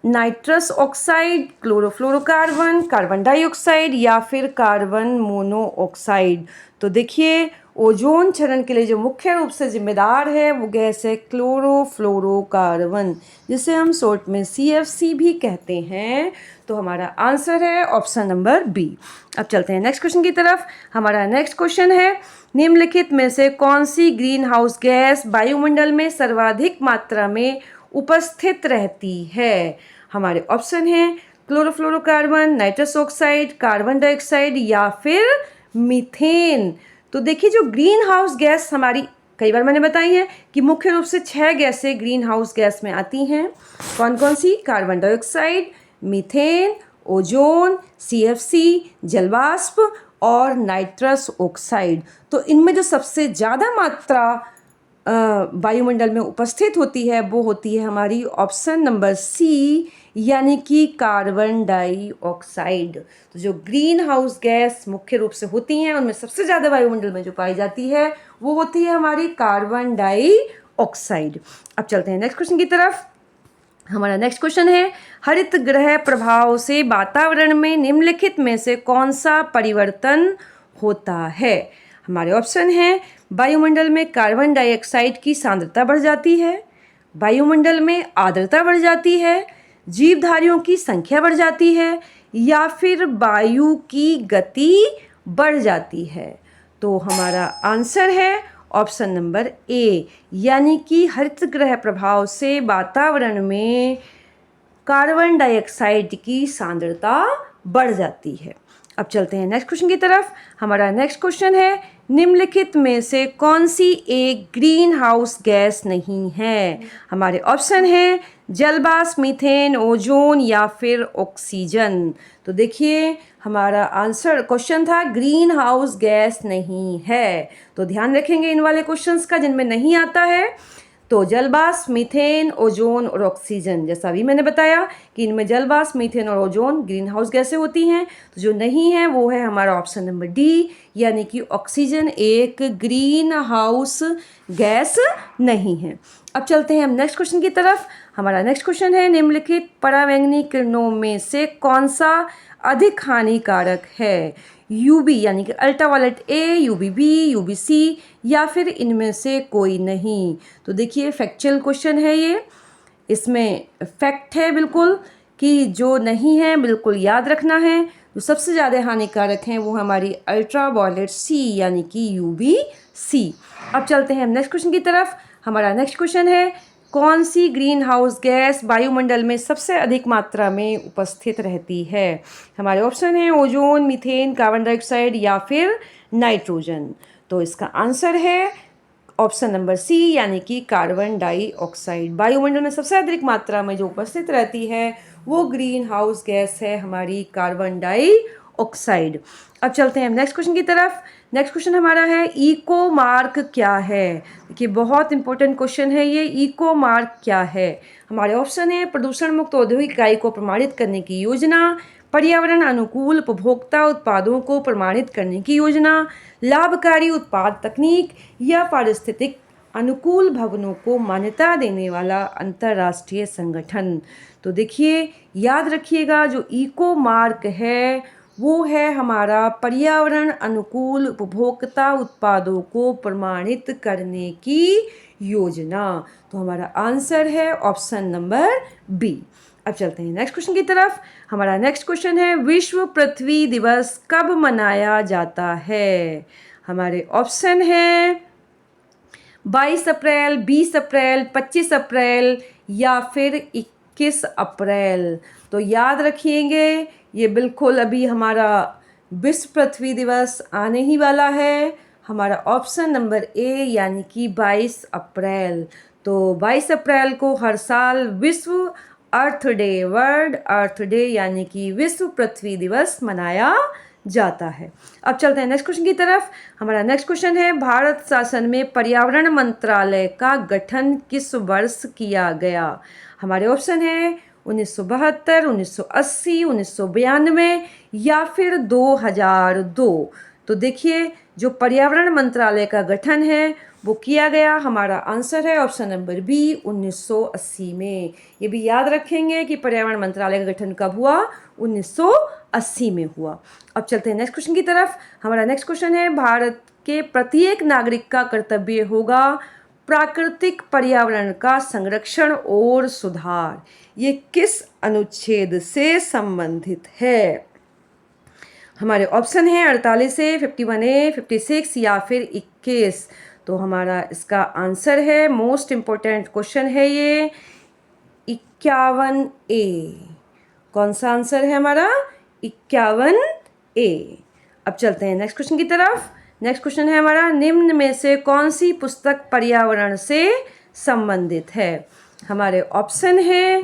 nitrous oxide, chlorofluorocarbon, carbon dioxide या फिर कार्बन मोनोऑक्साइड। तो देखिए, ओजोन क्षरण के लिए जो मुख्य रूप से जिम्मेदार है वो गैस है क्लोरोफ्लोरोकार्बन, जिसे हम शॉर्ट में CFC भी कहते हैं। तो हमारा आंसर है ऑप्शन नंबर बी। अब चलते हैं नेक्स्ट क्वेश्चन की तरफ। हमारा नेक्स्ट क्वेश्चन है, निम्नलिखित में से कौन सी ग्रीन हाउस गैस वायुमंडल में सर्वाधिक मात्रा में उपस्थित रहती है? हमारे ऑप्शन हैं chlorofluorocarbon, nitrous oxide, carbon dioxide या फिर मीथेन। तो देखिए, जो ग्रीन हाउस गैस हमारी कई बार मैंने बताई है कि मुख्य रूप से 6 गैसें ग्रीन हाउस गैस में आती हैं। कौन कौन सी? Carbon dioxide, methane, ozone, CFC, जलवाष्प और नाइट्रस ऑक्साइड। तो इनमें जो सबसे ज़्यादा मात्रा वायुमंडल में उपस्थित होती है वो होती है हमारी ऑप्शन नंबर सी, यानी कि कार्बन डाइऑक्साइड। तो जो ग्रीन हाउस गैस मुख्य रूप से होती हैं उनमें सबसे ज़्यादा वायुमंडल में जो पाई जाती है वो होती है हमारी कार्बन डाइऑक्साइड। अब चलते हैं नेक्स्ट क्वेश्चन की तरफ। हमारा नेक्स्ट क्वेश्चन है, हरित गृह प्रभाव से वातावरण में निम्नलिखित में से कौन सा परिवर्तन होता है? हमारे ऑप्शन हैं वायुमंडल में कार्बन डाइऑक्साइड की सांद्रता बढ़ जाती है, वायुमंडल में आर्द्रता बढ़ जाती है, जीवधारियों की संख्या बढ़ जाती है या फिर वायु की गति बढ़ जाती है। तो हमारा आंसर है ऑप्शन नंबर ए, यानी कि हरित गृह प्रभाव से वातावरण में कार्बन डाइऑक्साइड की सांद्रता बढ़ जाती है। अब चलते हैं नेक्स्ट क्वेश्चन की तरफ। हमारा नेक्स्ट क्वेश्चन है, निम्नलिखित में से कौन सी एक ग्रीन हाउस गैस नहीं है? हमारे ऑप्शन है जलवाष्प, मीथेन, ओजोन या फिर ऑक्सीजन। तो देखिए हमारा आंसर क्वेश्चन था ग्रीन हाउस गैस नहीं है। तो ध्यान रखेंगे इन वाले क्वेश्चंस का जिनमें नहीं आता है। तो जलवाष्प, मीथेन, ओजोन और ऑक्सीजन, जैसा अभी मैंने बताया कि इनमें जलवाष्प, मीथेन और ओजोन ग्रीन हाउस गैसें होती हैं। तो जो नहीं है वो है हमारा ऑप्शन नंबर डी, यानी कि ऑक्सीजन एक ग्रीन हाउस गैस नहीं है। अब चलते हैं हम नेक्स्ट क्वेश्चन की तरफ। हमारा नेक्स्ट क्वेश्चन है, निम्नलिखित परावैंगनी किरणों में से कौन सा अधिक हानिकारक है? यूवी यानी कि ultraviolet A, UV B, UV C या फिर इनमें से कोई नहीं। तो देखिए फैक्चुअल क्वेश्चन है ये, इसमें फैक्ट है बिल्कुल कि जो नहीं है बिल्कुल याद रखना है। जो सबसे ज़्यादा हानिकारक हैं वो हमारी अल्ट्रावायलेट सी यानी कि यूवी सी। अब चलते हैं हम नेक्स्ट क्वेश्चन की तरफ। हमारा नेक्स्ट क्वेश्चन है, कौन सी ग्रीन हाउस गैस वायुमंडल में सबसे अधिक मात्रा में उपस्थित रहती है? हमारे ऑप्शन हैं ओजोन, मीथेन, कार्बन डाइऑक्साइड या फिर नाइट्रोजन। तो इसका आंसर है ऑप्शन नंबर सी यानी कि कार्बन डाइऑक्साइड। वायुमंडल में सबसे अधिक मात्रा में जो उपस्थित रहती है वो ग्रीन हाउस गैस है हमारी कार्बन डाइऑक्साइड। अब चलते हैं हम नेक्स्ट क्वेश्चन की तरफ। नेक्स्ट क्वेश्चन हमारा है, इको मार्क क्या है? देखिए बहुत इंपॉर्टेंट क्वेश्चन है ये, इको मार्क क्या है? हमारे ऑप्शन है प्रदूषण मुक्त औद्योगिक इकाई को प्रमाणित करने की योजना, पर्यावरण अनुकूल उपभोक्ता उत्पादों को प्रमाणित करने की योजना, लाभकारी उत्पाद तकनीक या पारिस्थितिक अनुकूल भवनों को मान्यता देने वाला अंतर्राष्ट्रीय संगठन। तो देखिए याद रखिएगा जो इको मार्क है वो है हमारा पर्यावरण अनुकूल उपभोक्ता उत्पादों को प्रमाणित करने की योजना। तो हमारा आंसर है ऑप्शन नंबर बी। अब चलते हैं नेक्स्ट क्वेश्चन की तरफ। हमारा नेक्स्ट क्वेश्चन है, विश्व पृथ्वी दिवस कब मनाया जाता है? हमारे ऑप्शन है 22 अप्रैल, 20 अप्रैल, 25 अप्रैल या फिर 21 अप्रैल। तो याद रखिएंगे ये बिल्कुल अभी हमारा विश्व पृथ्वी दिवस आने ही वाला है। हमारा ऑप्शन नंबर ए यानी कि 22 अप्रैल। तो 22 अप्रैल को हर साल विश्व अर्थ डे, वर्ल्ड अर्थ डे यानी कि विश्व पृथ्वी दिवस मनाया जाता है। अब चलते हैं नेक्स्ट क्वेश्चन की तरफ। हमारा नेक्स्ट क्वेश्चन है, भारत शासन में पर्यावरण मंत्रालय का गठन किस वर्ष किया गया? हमारे ऑप्शन है 1972, 1980, 1992 या फिर 2002। तो देखिए जो पर्यावरण मंत्रालय का गठन है वो किया गया, हमारा आंसर है ऑप्शन नंबर बी 1980 में। ये भी याद रखेंगे कि पर्यावरण मंत्रालय का गठन कब हुआ, 1980 में हुआ। अब चलते हैं नेक्स्ट क्वेश्चन की तरफ। हमारा नेक्स्ट क्वेश्चन है, भारत के प्रत्येक नागरिक का कर्तव्य होगा प्राकृतिक पर्यावरण का संरक्षण और सुधार। ये किस अनुच्छेद से संबंधित है? हमारे ऑप्शन है 48 से 51A, 56 या फिर 21। तो हमारा इसका आंसर है, मोस्ट इम्पोर्टेंट क्वेश्चन है ये, 51A। कौन सा आंसर है हमारा? 51A। अब चलते हैं नेक्स्ट क्वेश्चन की तरफ। नेक्स्ट क्वेश्चन है हमारा, निम्न में से कौन सी पुस्तक पर्यावरण से संबंधित है? हमारे ऑप्शन है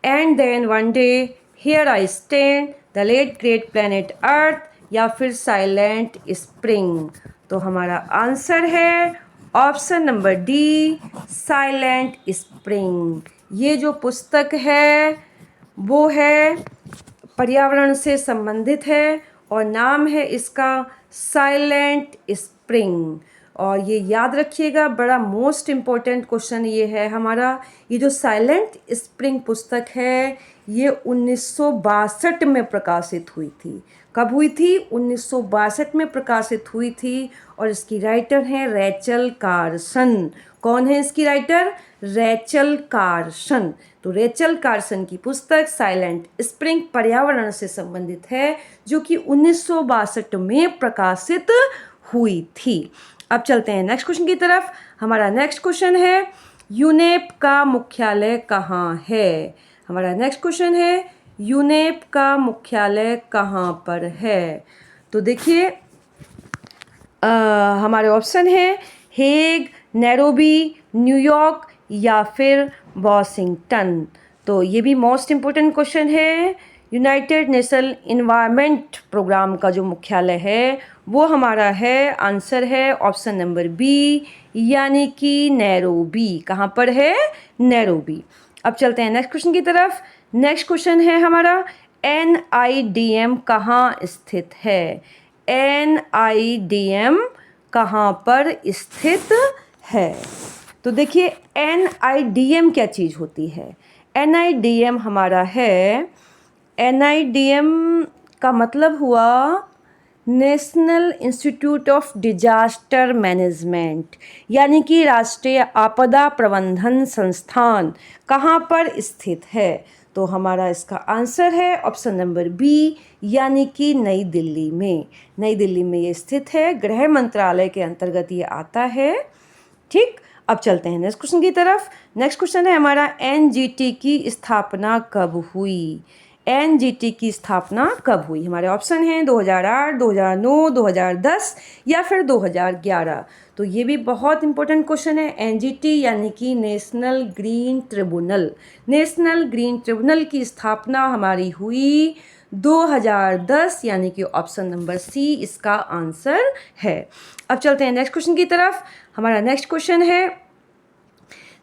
and then one day, here I stand, the late great planet earth या फिर साइलेंट स्प्रिंग। तो हमारा आंसर है option number D, silent spring. ये जो पुस्तक है वो है पर्यावरण से संबंधित है और नाम है इसका साइलेंट स्प्रिंग। और ये याद रखिएगा, बड़ा मोस्ट इम्पोर्टेंट क्वेश्चन ये है हमारा। ये जो साइलेंट स्प्रिंग पुस्तक है ये 1962 में प्रकाशित हुई थी। कब हुई थी? 1962 में प्रकाशित हुई थी और इसकी राइटर हैं रैचल कार्सन। कौन है इसकी राइटर? Rachel Carson. तो रैचल कार्सन की पुस्तक साइलेंट स्प्रिंग पर्यावरण से संबंधित है जो कि 1962 में प्रकाशित हुई थी। अब चलते हैं नेक्स्ट क्वेश्चन की तरफ। हमारा नेक्स्ट क्वेश्चन है, यूनेप का मुख्यालय कहाँ है? हमारा नेक्स्ट क्वेश्चन है, यूनेप का मुख्यालय कहाँ पर है? तो देखिए हमारे ऑप्शन है हेग, नैरोबी, न्यूयॉर्क या फिर वॉशिंगटन। तो ये भी मोस्ट इम्पोर्टेंट क्वेश्चन है। यूनाइटेड नेशन इन्वायरमेंट प्रोग्राम का जो मुख्यालय है वो हमारा है, आंसर है ऑप्शन नंबर बी, यानी कि नैरोबी। कहाँ पर है? नैरोबी। अब चलते हैं नेक्स्ट क्वेश्चन की तरफ। नेक्स्ट क्वेश्चन है हमारा, NIDM कहाँ स्थित है? NIDM कहाँ पर स्थित है? तो देखिए NIDM क्या चीज़ होती है? NIDM हमारा है, NIDM का मतलब हुआ national institute of disaster management, यानी कि राष्ट्रीय आपदा प्रबंधन संस्थान कहाँ पर स्थित है? तो हमारा इसका आंसर है ऑप्शन नंबर बी, यानी कि नई दिल्ली में। नई दिल्ली में ये स्थित है, गृह मंत्रालय के अंतर्गत ये आता है। ठीक, अब चलते हैं नेक्स्ट क्वेश्चन की तरफ। नेक्स्ट क्वेश्चन है हमारा, NGT की स्थापना कब हुई? NGT की स्थापना कब हुई? हमारे ऑप्शन हैं 2008, 2009, 2010 या फिर 2011। तो ये भी बहुत इंपॉर्टेंट क्वेश्चन है। NGT यानी कि national green tribunal. National green tribunal की स्थापना हमारी हुई 2010, यानी कि ऑप्शन नंबर सी इसका आंसर है। अब चलते हैं नेक्स्ट क्वेश्चन की तरफ। हमारा नेक्स्ट क्वेश्चन है,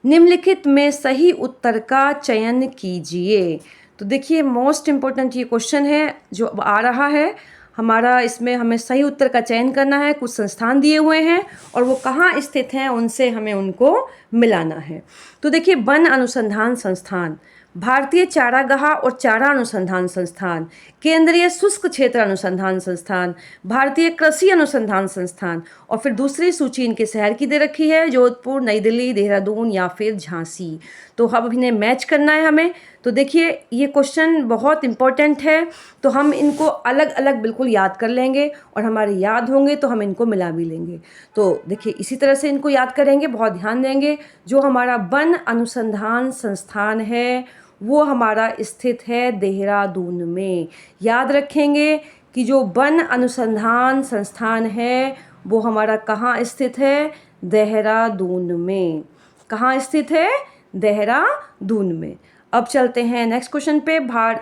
निम्नलिखित में सही उत्तर का चयन कीजिए। तो देखिए मोस्ट इम्पोर्टेंट ये क्वेश्चन है जो अब आ रहा है हमारा, इसमें हमें सही उत्तर का चयन करना है। कुछ संस्थान दिए हुए हैं और वो कहाँ स्थित हैं उनसे हमें उनको मिलाना है। तो देखिए वन अनुसंधान संस्थान, भारतीय चारागाह और चारा अनुसंधान संस्थान, केंद्रीय शुष्क क्षेत्र अनुसंधान संस्थान, भारतीय कृषि अनुसंधान संस्थान, और फिर दूसरी सूची इनके शहर की दे रखी है, जोधपुर, नई दिल्ली, देहरादून या फिर झांसी। तो अब इन्हें मैच करना है हमें। तो देखिए ये क्वेश्चन बहुत इंपॉर्टेंट है, तो हम इनको अलग अलग बिल्कुल याद कर लेंगे और हमारे याद होंगे तो हम इनको मिला भी लेंगे। तो देखिए इसी तरह से इनको याद करेंगे, बहुत ध्यान देंगे। जो हमारा वन अनुसंधान संस्थान है वो हमारा स्थित है देहरादून में। याद रखेंगे कि जो वन अनुसंधान संस्थान है वो हमारा कहाँ स्थित है? देहरादून में। कहाँ स्थित है? देहरादून में। अब चलते हैं नेक्स्ट क्वेश्चन पे।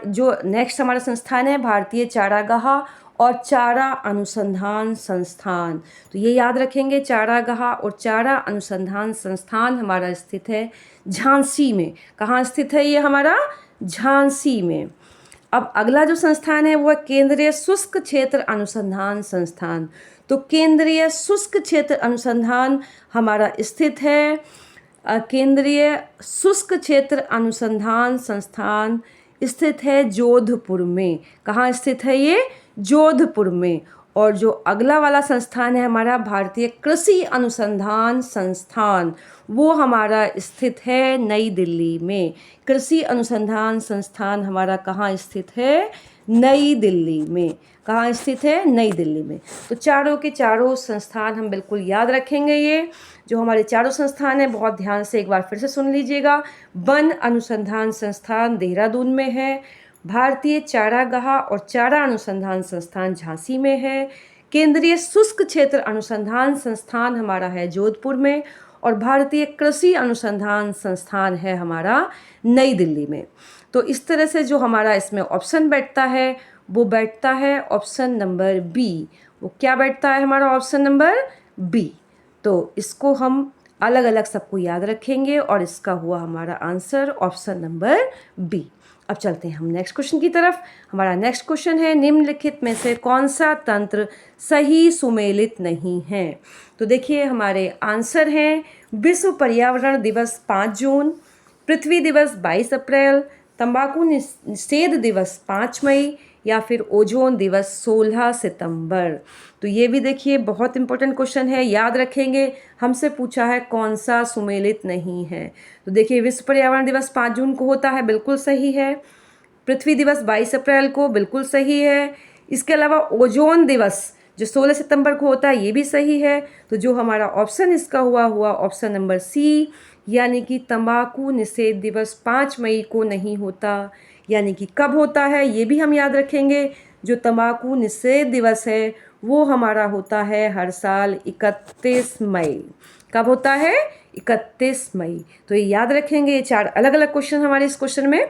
जो नेक्स्ट हमारा संस्थान है भारतीय चारागाह और चारा अनुसंधान संस्थान। तो ये याद रखेंगे, चारागाह और चारा अनुसंधान संस्थान हमारा स्थित है झांसी में। कहाँ स्थित है ये हमारा? झांसी में। अब अगला जो संस्थान है वो है केंद्रीय शुष्क क्षेत्र अनुसंधान संस्थान। तो केंद्रीय शुष्क क्षेत्र अनुसंधान हमारा स्थित है, केंद्रीय शुष्क क्षेत्र अनुसंधान संस्थान स्थित है जोधपुर में। कहाँ स्थित है ये? जोधपुर में। और जो अगला वाला संस्थान है हमारा भारतीय कृषि अनुसंधान संस्थान, वो हमारा स्थित है नई दिल्ली में। कृषि अनुसंधान संस्थान हमारा कहाँ स्थित है? नई दिल्ली में। कहाँ स्थित है? नई दिल्ली में। तो चारों के चारों संस्थान हम बिल्कुल याद रखेंगे। ये जो हमारे चारों संस्थान हैं बहुत ध्यान से एक बार फिर से सुन लीजिएगा। वन अनुसंधान संस्थान देहरादून में है, भारतीय चारागाह और चारा अनुसंधान संस्थान झांसी में है, केंद्रीय शुष्क क्षेत्र अनुसंधान संस्थान हमारा है जोधपुर में, और भारतीय कृषि अनुसंधान संस्थान है हमारा नई दिल्ली में। तो इस तरह से जो हमारा इसमें ऑप्शन बैठता है वो बैठता है ऑप्शन नंबर बी। वो क्या बैठता है हमारा? Option number B. तो इसको हम अलग अलग सबको याद रखेंगे और इसका हुआ हमारा आंसर ऑप्शन नंबर बी। अब चलते हैं हम नेक्स्ट क्वेश्चन की तरफ। हमारा नेक्स्ट क्वेश्चन है, निम्नलिखित में से कौन सा तंत्र सही सुमेलित नहीं है? तो देखिए हमारे आंसर हैं, विश्व पर्यावरण दिवस 5 जून, पृथ्वी दिवस 22 अप्रैल, तंबाकू निषेध दिवस 5 मई या फिर ओजोन दिवस 16 सितंबर। तो ये भी देखिए बहुत इंपॉर्टेंट क्वेश्चन है, याद रखेंगे। हमसे पूछा है कौन सा सुमेलित नहीं है। तो देखिए विश्व पर्यावरण दिवस 5 जून को होता है, बिल्कुल सही है। पृथ्वी दिवस 22 अप्रैल को, बिल्कुल सही है। इसके अलावा ओजोन दिवस जो 16 सितंबर को होता है ये भी सही है। तो जो हमारा ऑप्शन इसका हुआ ऑप्शन नंबर सी, यानी कि तंबाकू निषेध दिवस 5 मई को नहीं होता। यानी कि कब होता है ये भी हम याद रखेंगे। जो तंबाकू निषेध दिवस है वो हमारा होता है हर साल 31 मई। कब होता है? 31 मई। तो ये याद रखेंगे। ये 4 अलग अलग क्वेश्चन हमारे इस क्वेश्चन में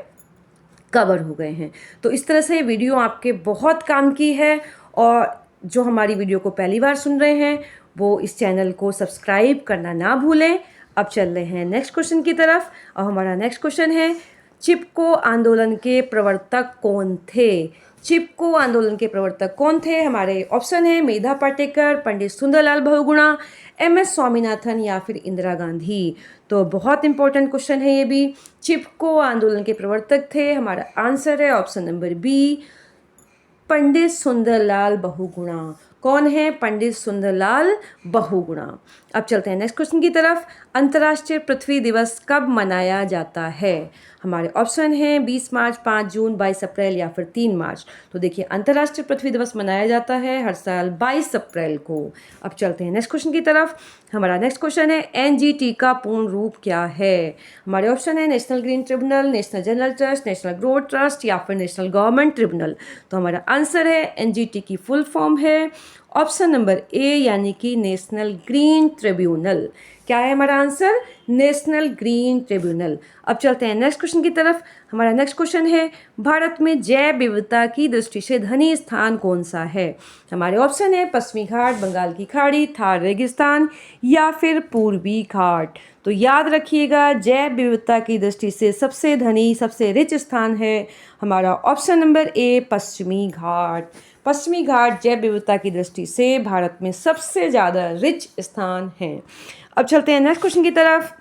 कवर हो गए हैं। तो इस तरह से वीडियो आपके बहुत काम की है। और जो हमारी वीडियो को पहली बार सुन रहे हैं वो इस चैनल को सब्सक्राइब करना ना भूलें। अब चल रहे हैं नेक्स्ट क्वेश्चन की तरफ। और हमारा नेक्स्ट क्वेश्चन है, चिपको आंदोलन के प्रवर्तक कौन थे? चिपको आंदोलन के प्रवर्तक कौन थे? हमारे ऑप्शन है मेधा पाटेकर, पंडित सुंदरलाल बहुगुणा, MS स्वामीनाथन या फिर इंदिरा गांधी। तो बहुत इंपॉर्टेंट क्वेश्चन है ये भी। चिपको आंदोलन के प्रवर्तक थे, हमारा आंसर है option number B, Pandit Sundarlal Bahuguna. कौन है? पंडित सुंदरलाल बहुगुणा। अब चलते हैं नेक्स्ट क्वेश्चन की तरफ। अंतर्राष्ट्रीय पृथ्वी दिवस कब मनाया जाता है? हमारे ऑप्शन हैं 20 मार्च, 5 जून, 22 अप्रैल या फिर 3 मार्च। तो देखिए, अंतर्राष्ट्रीय पृथ्वी दिवस मनाया जाता है हर साल 22 अप्रैल को। अब चलते हैं नेक्स्ट क्वेश्चन की तरफ। हमारा नेक्स्ट क्वेश्चन है, NGT का पूर्ण रूप क्या है? हमारे ऑप्शन है national green tribunal, national general trust, national growth trust या फिर नेशनल गवर्नमेंट ट्रिब्यूनल। तो हमारा आंसर है NGT की फुल फॉर्म है ऑप्शन नंबर ए, यानी कि नेशनल ग्रीन ट्रिब्यूनल। क्या है हमारा आंसर? National green tribunal. अब चलते हैं नेक्स्ट क्वेश्चन की तरफ। हमारा नेक्स्ट क्वेश्चन है, भारत में जैव विविधता की दृष्टि से धनी स्थान कौन सा है? हमारे ऑप्शन है पश्चिमी घाट, बंगाल की खाड़ी, थार रेगिस्तान या फिर पूर्वी घाट। तो याद रखिएगा, जैव विविधता की दृष्टि से सबसे धनी, सबसे रिच स्थान है हमारा ऑप्शन नंबर ए, पश्चिमी घाट। पश्चिमी घाट जैव विविधता की दृष्टि से भारत में सबसे ज़्यादा रिच स्थान है। अब चलते हैं नेक्स्ट क्वेश्चन की तरफ।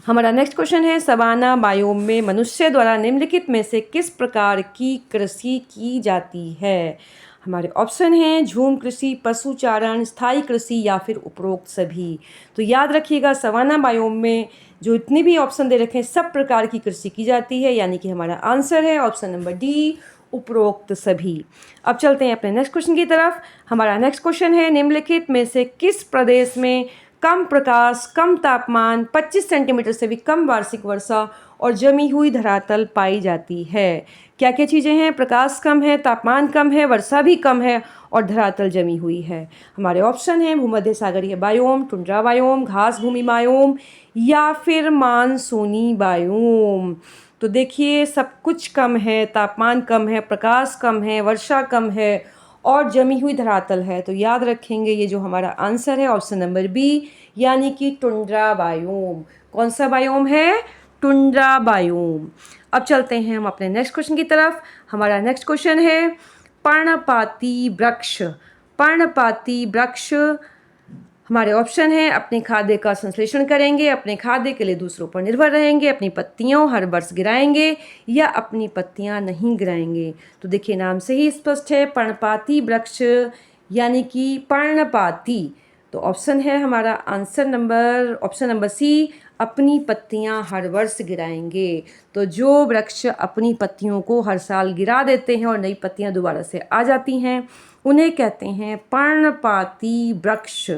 हमारा नेक्स्ट क्वेश्चन है, सवाना बायोम में मनुष्य द्वारा निम्नलिखित में से किस प्रकार की कृषि की जाती है? हमारे ऑप्शन हैं झूम कृषि, पशुचारण, स्थायी कृषि या फिर उपरोक्त सभी। तो याद रखिएगा, सवाना बायोम में जो इतने भी ऑप्शन दे रखे हैं सब प्रकार की कृषि की जाती है, यानी कि हमारा आंसर है ऑप्शन नंबर डी, उपरोक्त सभी। अब चलते हैं अपने नेक्स्ट क्वेश्चन की तरफ। हमारा नेक्स्ट क्वेश्चन है, निम्नलिखित में से किस प्रदेश में कम प्रकाश, कम तापमान, 25 सेंटीमीटर से भी कम वार्षिक वर्षा और जमी हुई धरातल पाई जाती है? क्या क्या चीज़ें हैं? प्रकाश कम है, तापमान कम है, वर्षा भी कम है और धरातल जमी हुई है। हमारे ऑप्शन हैं भूमध्य सागरीय बायोम, टुंड्रा बायोम, घास भूमि बायोम या फिर मानसूनी बायोम। तो देखिए, सब कुछ कम है, तापमान कम है, प्रकाश कम है, वर्षा कम है और जमी हुई धरातल है। तो याद रखेंगे, ये जो हमारा आंसर है ऑप्शन नंबर बी, यानी कि टुंड्रा बायोम। कौन सा बायोम है? Tundra biome. अब चलते हैं हम अपने नेक्स्ट क्वेश्चन की तरफ। हमारा नेक्स्ट क्वेश्चन है, पर्णपाती वृक्ष। पर्णपाती वृक्ष, हमारे ऑप्शन है अपने खाद्य का संश्लेषण करेंगे, अपने खाद्य के लिए दूसरों पर निर्भर रहेंगे, अपनी पत्तियों हर वर्ष गिराएंगे या अपनी पत्तियां नहीं गिराएंगे। तो देखिए, नाम से ही स्पष्ट है, पर्णपाती वृक्ष यानी कि पर्णपाती। तो ऑप्शन है हमारा answer number option number C, अपनी पत्तियां हर वर्ष गिराएंगे। तो जो वृक्ष अपनी पत्तियों को हर साल गिरा देते हैं और नई पत्तियां दोबारा से आ जाती हैं, उन्हें कहते हैं पर्णपाती वृक्ष।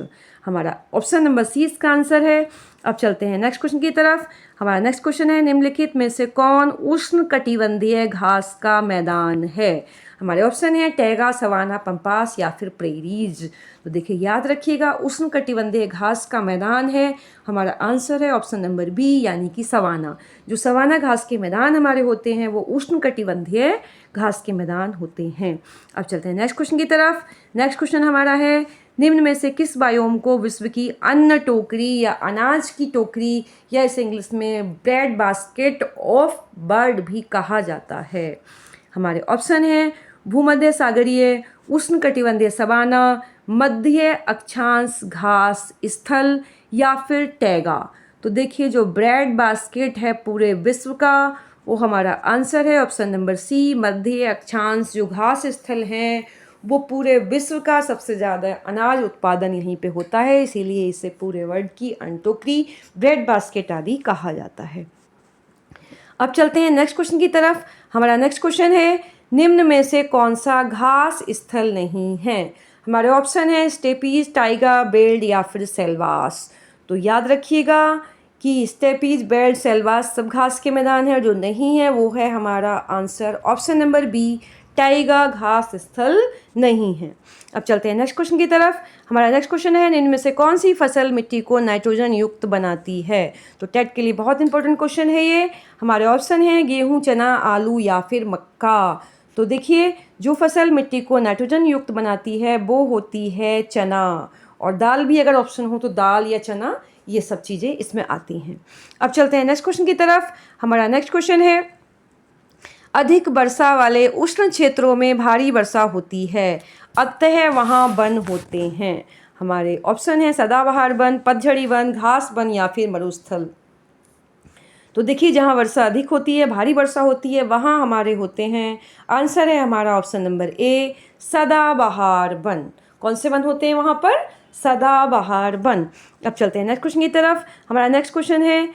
हमारा ऑप्शन नंबर सी इसका आंसर है। अब चलते हैं नेक्स्ट क्वेश्चन की तरफ। हमारा नेक्स्ट क्वेश्चन है, निम्नलिखित में से कौन उष्णकटिबंधीय घास का मैदान है? हमारे ऑप्शन है टैगा, सवाना, पंपास या फिर प्रेरीज। तो देखिए, याद रखिएगा, उष्णकटिबंधीय घास का मैदान है हमारा आंसर है ऑप्शन नंबर बी, यानी कि सवाना। जो सवाना घास के मैदान हमारे होते हैं वो उष्णकटिबंधीय घास के मैदान होते हैं। अब चलते हैं नेक्स्ट क्वेश्चन की तरफ। नेक्स्ट क्वेश्चन हमारा है, निम्न में से किस बायोम को विश्व की अन्न टोकरी या अनाज की टोकरी या इसे इंग्लिश में ब्रेड बास्केट ऑफ बर्ड भी कहा जाता है? हमारे ऑप्शन हैं भूमध्य सागरीय, उष्णकटिबंधीय सवाना, मध्य अक्षांश घास स्थल या फिर टैगा। तो देखिए, जो ब्रेड बास्केट है पूरे विश्व का, वो हमारा आंसर है ऑप्शन नंबर सी, मध्य अक्षांश जो घास स्थल हैं वो पूरे विश्व का सबसे ज़्यादा अनाज उत्पादन यहीं पे होता है, इसीलिए इसे पूरे वर्ल्ड की अन्न टोकरी, ब्रेड बास्केट आदि कहा जाता है। अब चलते हैं नेक्स्ट क्वेश्चन की तरफ। हमारा नेक्स्ट क्वेश्चन है, निम्न में से कौन सा घास स्थल नहीं है? हमारे ऑप्शन है स्टेपीज, टाइगा, बेल्ट या फिर सेल्वास। तो याद रखिएगा कि स्टेपीज, बेल्ट, सेल्वास सब घास के मैदान है, जो नहीं है वो है हमारा answer option number B, taiga घास स्थल नहीं है। अब चलते हैं नेक्स्ट क्वेश्चन की तरफ। हमारा नेक्स्ट क्वेश्चन है, इनमें से कौन सी फसल मिट्टी को नाइट्रोजन युक्त बनाती है? तो टेट के लिए बहुत इंपॉर्टेंट क्वेश्चन है ये। हमारे ऑप्शन हैं गेहूं, चना, आलू या फिर मक्का। तो देखिए, जो फसल मिट्टी को नाइट्रोजन युक्त बनाती है वो होती है चना, और दाल भी अगर ऑप्शन हो तो दाल या चना, ये सब चीज़ें इसमें आती हैं। अब चलते हैं नेक्स्ट क्वेश्चन की तरफ। हमारा नेक्स्ट क्वेश्चन है, अधिक वर्षा वाले उष्ण क्षेत्रों में भारी वर्षा होती है, अतः वहाँ वन होते हैं। हमारे ऑप्शन है सदाबहार वन, पतझड़ी वन, घास वन या फिर मरुस्थल। तो देखिए, जहाँ वर्षा अधिक होती है, भारी वर्षा होती है, वहाँ हमारे होते हैं, आंसर है हमारा ऑप्शन नंबर ए, सदाबहार वन। कौन से वन होते हैं वहाँ पर? सदाबहार वन। अब चलते हैं नेक्स्ट क्वेश्चन की तरफ। हमारा नेक्स्ट क्वेश्चन है,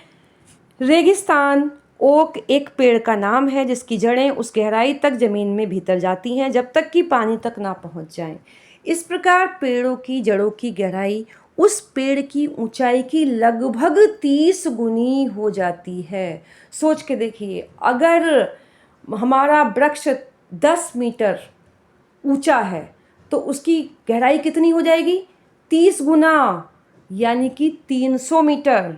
रेगिस्तान ओक एक पेड़ का नाम है जिसकी जड़ें उस गहराई तक ज़मीन में भीतर जाती हैं जब तक कि पानी तक ना पहुंच जाएं। इस प्रकार पेड़ों की जड़ों की गहराई उस पेड़ की ऊंचाई की लगभग 30 गुनी हो जाती है। सोच के देखिए, अगर हमारा वृक्ष 10 मीटर ऊंचा है तो उसकी गहराई कितनी हो जाएगी? 30 गुना, यानी कि 300 मीटर।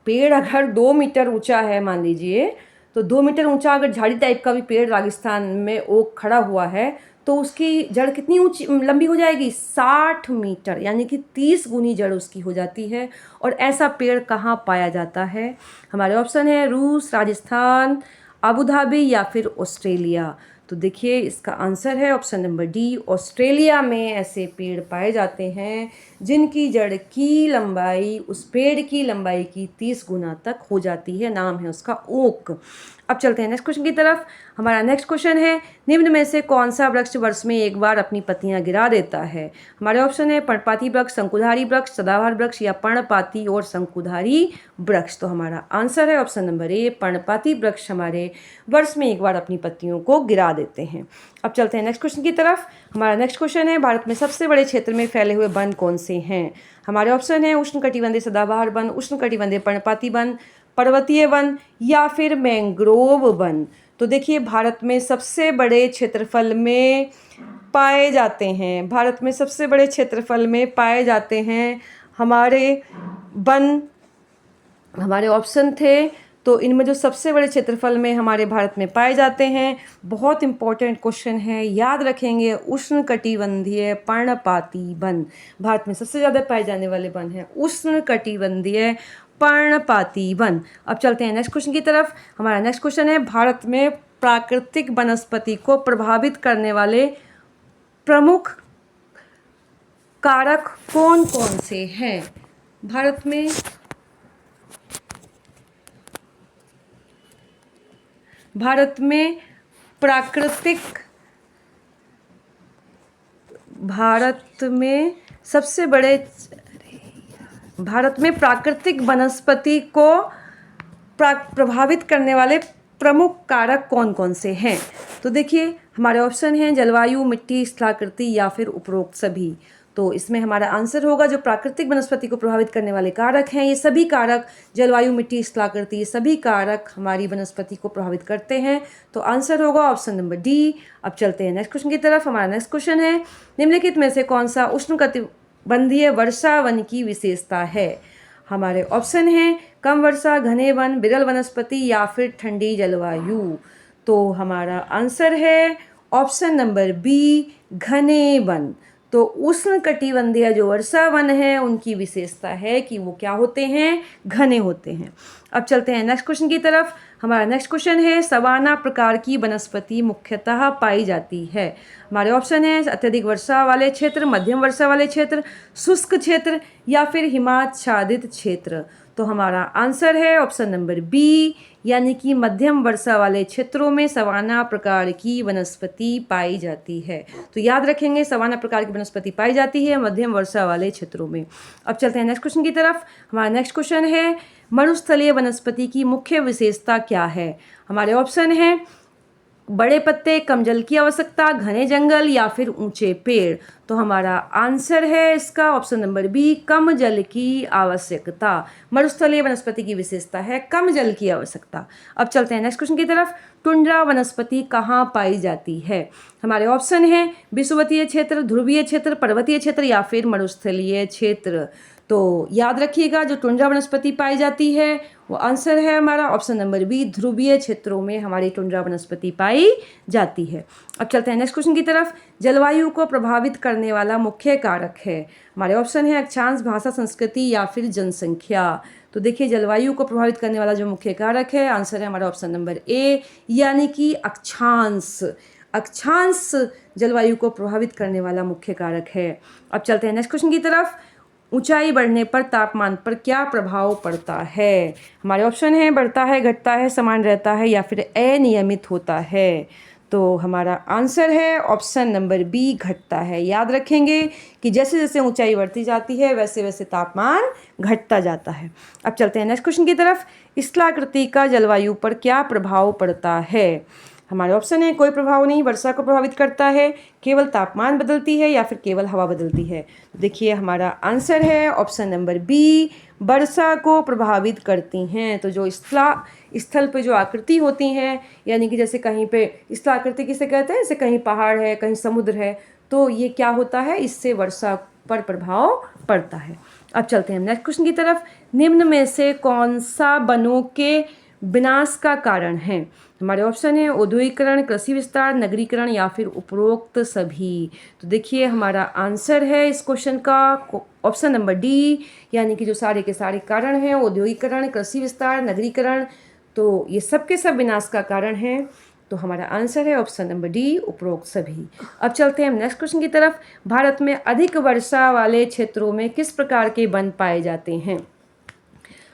पेड़ अगर 2 मीटर ऊंचा है, मान लीजिए, तो 2 मीटर ऊंचा अगर झाड़ी टाइप का भी पेड़ राजस्थान में ओक खड़ा हुआ है तो उसकी जड़ कितनी ऊंची लंबी हो जाएगी? 60 मीटर, यानी कि 30 गुनी जड़ उसकी हो जाती है। और ऐसा पेड़ कहाँ पाया जाता है? हमारे ऑप्शन है रूस, राजस्थान, अबू धाबी या फिर ऑस्ट्रेलिया। तो देखिए, इसका आंसर है ऑप्शन नंबर डी, ऑस्ट्रेलिया में ऐसे पेड़ पाए जाते हैं जिनकी जड़ की लंबाई उस पेड़ की लंबाई की 30 गुना तक हो जाती है। नाम है उसका ओक। अब चलते हैं नेक्स्ट क्वेश्चन की तरफ। हमारा नेक्स्ट क्वेश्चन है, निम्न में से कौन सा वृक्ष वर्ष में एक बार अपनी पत्तियां गिरा देता है? हमारे ऑप्शन है पर्णपाती वृक्ष, शंकुधारी वृक्ष, सदाबहार वृक्ष या पर्णपाती और शंकुधारी वृक्ष। तो हमारा आंसर है ऑप्शन नंबर ए, पर्णपाती वृक्ष हमारे वर्ष में एक बार अपनी पत्तियों को गिरा देते हैं। अब चलते हैं नेक्स्ट क्वेश्चन की तरफ। हमारा नेक्स्ट क्वेश्चन है, भारत में सबसे बड़े क्षेत्र में फैले हुए वन कौन से हैं? हमारे ऑप्शन है उष्णकटिबंधीय सदाबहार वन, उष्णकटिबंधीय पर्णपाती वन, पर्वतीय वन या फिर मैंग्रोव वन। तो देखिए, भारत में सबसे बड़े क्षेत्रफल में पाए जाते हैं, भारत में सबसे बड़े क्षेत्रफल में पाए जाते हैं हमारे वन। हमारे ऑप्शन थे, तो इनमें जो सबसे बड़े क्षेत्रफल में हमारे भारत में पाए जाते हैं, बहुत इंपॉर्टेंट क्वेश्चन है, याद रखेंगे, उष्णकटिबंधीय पर्णपाती वन। भारत में सबसे ज़्यादा पाए जाने वाले वन हैं उष्णकटिबंधीय पर्णपाती वन। अब चलते हैं नेक्स्ट क्वेश्चन की तरफ। हमारा नेक्स्ट क्वेश्चन है, भारत में प्राकृतिक वनस्पति को प्रभावित करने वाले प्रमुख कारक कौन कौन से हैं? भारत में प्राकृतिक वनस्पति को प्रभावित करने वाले प्रमुख कारक कौन कौन से हैं? तो देखिए, हमारे ऑप्शन हैं जलवायु, मिट्टी, स्थलाकृति या फिर उपरोक्त सभी। तो इसमें हमारा आंसर होगा, जो प्राकृतिक वनस्पति को प्रभावित करने वाले कारक हैं, ये सभी कारक, जलवायु, मिट्टी, स्थलाकृति, ये सभी कारक हमारी वनस्पति को प्रभावित करते हैं। तो आंसर होगा ऑप्शन नंबर डी। अब चलते हैं नेक्स्ट क्वेश्चन की तरफ। हमारा नेक्स्ट क्वेश्चन है, निम्नलिखित में से कौन सा उष्णकटिबंधीय वर्षा वन की विशेषता है? हमारे ऑप्शन हैं कम वर्षा, घने वन, विरल वनस्पति या फिर ठंडी जलवायु। तो हमारा आंसर है ऑप्शन नंबर बी, घने वन। तो उष्णकटिबंधीय जो वर्षा वन है उनकी विशेषता है कि वो क्या होते हैं? घने होते हैं। अब चलते हैं नेक्स्ट क्वेश्चन की तरफ। हमारा नेक्स्ट क्वेश्चन है, सवाना प्रकार की वनस्पति मुख्यतः पाई जाती है? हमारे ऑप्शन है अत्यधिक वर्षा वाले क्षेत्र, मध्यम वर्षा वाले क्षेत्र, शुष्क क्षेत्र या फिर हिमाच्छादित क्षेत्र। तो हमारा आंसर है ऑप्शन नंबर बी, यानी कि मध्यम वर्षा वाले क्षेत्रों में सवाना प्रकार की वनस्पति पाई जाती है। तो याद रखेंगे, सवाना प्रकार की वनस्पति पाई जाती है मध्यम वर्षा वाले क्षेत्रों में। अब चलते हैं नेक्स्ट क्वेश्चन की तरफ। हमारा नेक्स्ट क्वेश्चन है, मरुस्थलीय वनस्पति की मुख्य विशेषता क्या है? हमारे ऑप्शन हैं बड़े पत्ते, कम जल की आवश्यकता, घने जंगल या फिर ऊंचे पेड़। तो हमारा आंसर है इसका ऑप्शन नंबर बी, कम जल की आवश्यकता। मरुस्थलीय वनस्पति की विशेषता है कम जल की आवश्यकता। अब चलते हैं नेक्स्ट क्वेश्चन की तरफ। टुंड्रा वनस्पति कहाँ पाई जाती है? हमारे ऑप्शन है विषुवतीय क्षेत्र, ध्रुवीय क्षेत्र, पर्वतीय क्षेत्र या फिर मरुस्थलीय क्षेत्र। तो याद रखिएगा जो टुंड्रा वनस्पति पाई जाती है वो आंसर है हमारा ऑप्शन नंबर बी, ध्रुवीय क्षेत्रों में हमारी टुंड्रा वनस्पति पाई जाती है। अब चलते हैं नेक्स्ट क्वेश्चन की तरफ। जलवायु को प्रभावित करने वाला मुख्य कारक है। हमारे ऑप्शन है अक्षांश, भाषा, संस्कृति या फिर जनसंख्या। तो देखिए जलवायु को प्रभावित करने वाला जो मुख्य कारक है, आंसर है हमारा ऑप्शन नंबर ए, यानी कि अक्षांश। अक्षांश जलवायु को प्रभावित करने वाला मुख्य कारक है। अब चलते हैं नेक्स्ट क्वेश्चन की तरफ। ऊंचाई बढ़ने पर तापमान पर क्या प्रभाव पड़ता है? हमारे ऑप्शन है बढ़ता है, घटता है, समान रहता है या फिर अनियमित होता है। तो हमारा आंसर है ऑप्शन नंबर बी, घटता है। याद रखेंगे कि जैसे जैसे ऊंचाई बढ़ती जाती है वैसे वैसे तापमान घटता जाता है। अब चलते हैं नेक्स्ट क्वेश्चन की तरफ। स्थलाकृति का जलवायु पर क्या प्रभाव पड़ता है? हमारे ऑप्शन है कोई प्रभाव नहीं, वर्षा को प्रभावित करता है, केवल तापमान बदलती है या फिर केवल हवा बदलती है। देखिए हमारा आंसर है ऑप्शन नंबर बी, वर्षा को प्रभावित करती हैं। तो जो स्थल पे जो आकृति होती हैं, यानी कि जैसे कहीं पे स्थलाकृति किसे कहते हैं, जैसे कहीं पहाड़ है, कहीं समुद्र है, तो ये क्या होता है, इससे वर्षा पर प्रभाव पड़ता है। अब चलते हैं नेक्स्ट क्वेश्चन की तरफ। निम्न में से कौन सा वनों के विनाश का कारण है? हमारे ऑप्शन है औद्योगिकरण, कृषि विस्तार, नगरीकरण या फिर उपरोक्त सभी। तो देखिए हमारा आंसर है इस क्वेश्चन का ऑप्शन नंबर डी, यानी कि जो सारे के सारे कारण हैं, औद्योगिकरण, कृषि विस्तार, नगरीकरण, तो ये सब के सब विनाश का कारण है। तो हमारा आंसर है ऑप्शन नंबर डी, उपरोक्त सभी। अब चलते हैं नेक्स्ट क्वेश्चन की तरफ। भारत में अधिक वर्षा वाले क्षेत्रों में किस प्रकार के वन पाए जाते हैं?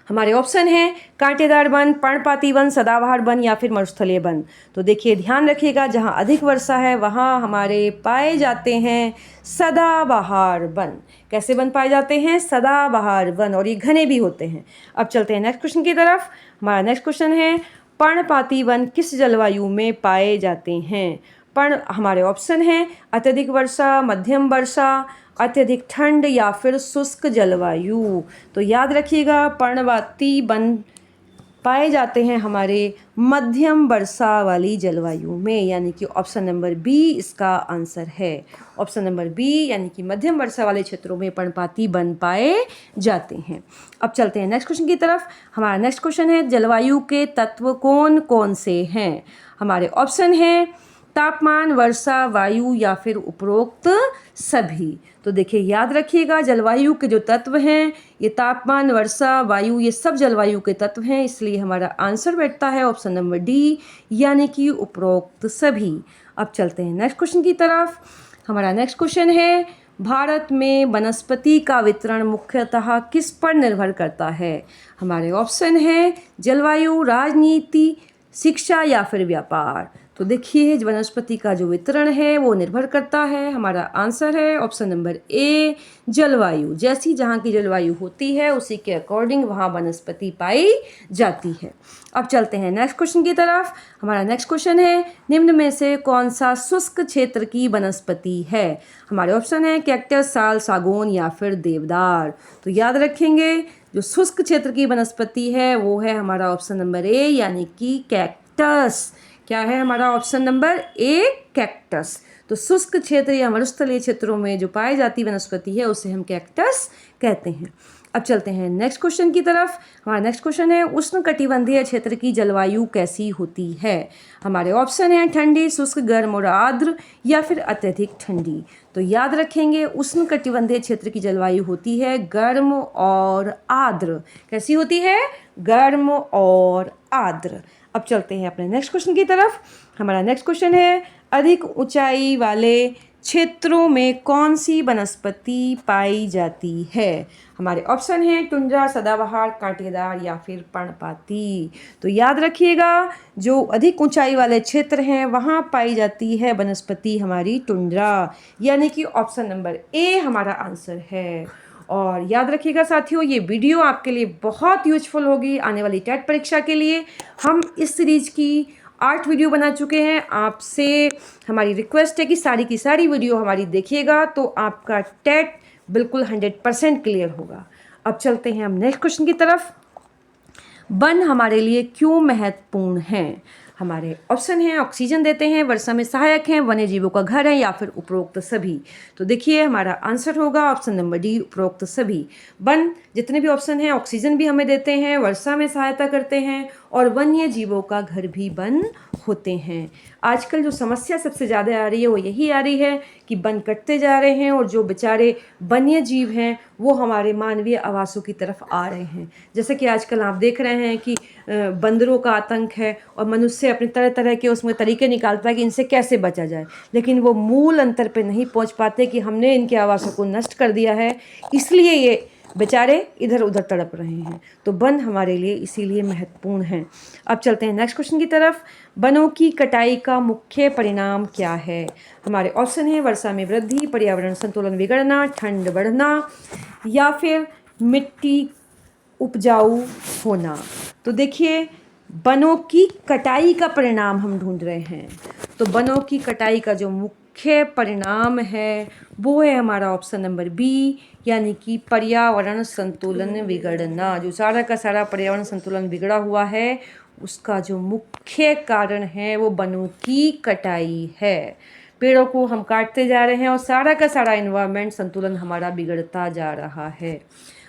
हमारे ऑप्शन हैं कांटेदार वन, पर्णपाती वन, सदाबहार वन या फिर मरुस्थलीय वन। तो देखिए ध्यान रखिएगा, जहाँ अधिक वर्षा है वहाँ हमारे पाए जाते हैं सदाबहार वन। कैसे वन पाए जाते हैं? सदाबहार वन, और ये घने भी होते हैं। अब चलते हैं नेक्स्ट क्वेश्चन की तरफ। हमारा नेक्स्ट क्वेश्चन है पर्णपाती वन किस जलवायु में पाए जाते हैं? हमारे ऑप्शन हैं अत्यधिक वर्षा, मध्यम वर्षा, अत्यधिक ठंड या फिर शुष्क जलवायु। तो याद रखिएगा पर्णपाती वन पाए जाते हैं हमारे मध्यम वर्षा वाली जलवायु में, यानी कि ऑप्शन नंबर बी इसका आंसर है। ऑप्शन नंबर बी यानी कि मध्यम वर्षा वाले क्षेत्रों में पर्णपाती वन पाए जाते हैं। अब चलते हैं नेक्स्ट क्वेश्चन की तरफ। हमारा नेक्स्ट क्वेश्चन है जलवायु के तत्व कौन कौन से हैं? हमारे ऑप्शन हैं तापमान, वर्षा, वायु या फिर उपरोक्त सभी। तो देखिए याद रखिएगा जलवायु के जो तत्व हैं ये तापमान, वर्षा, वायु, ये सब जलवायु के तत्व हैं, इसलिए हमारा आंसर बैठता है ऑप्शन नंबर डी, यानी कि उपरोक्त सभी। अब चलते हैं नेक्स्ट क्वेश्चन की तरफ। हमारा नेक्स्ट क्वेश्चन है भारत में वनस्पति का वितरण मुख्यतः किस पर निर्भर करता है? हमारे ऑप्शन है जलवायु, राजनीति, शिक्षा या फिर व्यापार। तो देखिए वनस्पति का जो वितरण है वो निर्भर करता है, हमारा आंसर है ऑप्शन नंबर ए, जलवायु। जैसी जहाँ की जलवायु होती है उसी के अकॉर्डिंग वहाँ वनस्पति पाई जाती है। अब चलते हैं नेक्स्ट क्वेश्चन की तरफ। हमारा नेक्स्ट क्वेश्चन है निम्न में से कौन सा शुष्क क्षेत्र की वनस्पति है? हमारे ऑप्शन है कैक्टस, साल, सागौन या फिर देवदार। तो याद रखेंगे जो शुष्क क्षेत्र की वनस्पति है वो है हमारा ऑप्शन नंबर ए, यानी कि कैक्टस। क्या है हमारा ऑप्शन नंबर ए, कैक्टस। तो शुष्क क्षेत्र या मरुस्थलीय क्षेत्रों में जो पाई जाती वनस्पति है उसे हम कैक्टस कहते हैं। अब चलते हैं नेक्स्ट क्वेश्चन की तरफ। हमारा नेक्स्ट क्वेश्चन है उष्णकटिबंधीय क्षेत्र की जलवायु कैसी होती है? हमारे ऑप्शन हैं ठंडी, शुष्क, गर्म और आर्द्र या फिर अत्यधिक ठंडी। तो याद रखेंगे उष्णकटिबंधीय क्षेत्र की जलवायु होती है गर्म और आर्द्र। कैसी होती है? गर्म और आर्द्र। अब चलते हैं अपने नेक्स्ट क्वेश्चन की तरफ। हमारा नेक्स्ट क्वेश्चन है अधिक ऊंचाई वाले क्षेत्रों में कौन सी वनस्पति पाई जाती है? हमारे ऑप्शन हैं टुंड्रा, सदाबहार, कांटेदार या फिर पर्णपाती। तो याद रखिएगा जो अधिक ऊंचाई वाले क्षेत्र हैं वहाँ पाई जाती है वनस्पति हमारी टुंड्रा, यानी कि ऑप्शन नंबर ए हमारा आंसर है। और याद रखिएगा साथियों ये वीडियो आपके लिए बहुत यूजफुल होगी आने वाली टेट परीक्षा के लिए। हम इस सीरीज की 8 वीडियो बना चुके हैं। आपसे हमारी रिक्वेस्ट है कि सारी की सारी वीडियो हमारी देखिएगा तो आपका टेट बिल्कुल 100% क्लियर होगा। अब चलते हैं हम नेक्स्ट क्वेश्चन की तरफ। वन हमारे लिए क्यों महत्वपूर्ण हैं? हमारे ऑप्शन हैं, ऑक्सीजन देते हैं, वर्षा में सहायक हैं, वन्य जीवों का घर है, या फिर उपरोक्त सभी। तो देखिए हमारा आंसर होगा ऑप्शन नंबर डी, उपरोक्त सभी। वन जितने भी ऑप्शन हैं, ऑक्सीजन भी हमें देते हैं, वर्षा में सहायता करते हैं और वन्य जीवों का घर भी वन होते हैं। आजकल जो समस्या सबसे ज़्यादा आ रही है वो यही आ रही है कि वन कटते जा रहे हैं और जो बेचारे वन्य जीव हैं वो हमारे मानवीय आवासों की तरफ आ रहे हैं। जैसे कि आजकल आप देख रहे हैं कि बंदरों का आतंक है और मनुष्य अपने तरह तरह के उसमें तरीके निकालता है कि इनसे कैसे बचा जाए, लेकिन वो मूल अंतर पे नहीं पहुंच पाते कि हमने इनके आवासों को नष्ट कर दिया है, इसलिए ये बेचारे इधर उधर तड़प रहे हैं। तो वन हमारे लिए इसीलिए महत्वपूर्ण हैं। अब चलते हैं नेक्स्ट क्वेश्चन की तरफ। वनों की कटाई का मुख्य परिणाम क्या है? हमारे ऑप्शन है, वर्षा में वृद्धि, पर्यावरण संतुलन बिगड़ना, ठंड बढ़ना, या फिर मिट्टी उपजाऊ होना। तो देखिए वनों की कटाई का परिणाम हम ढूंढ रहे हैं, तो वनों की कटाई का जो मुख्य परिणाम है वो है हमारा ऑप्शन नंबर बी, यानी कि पर्यावरण संतुलन बिगड़ना। जो सारा का सारा पर्यावरण संतुलन बिगड़ा हुआ है उसका जो मुख्य कारण है वो वनों की कटाई है। पेड़ों को हम काटते जा रहे हैं और सारा का सारा एनवायरनमेंट संतुलन हमारा बिगड़ता जा रहा है।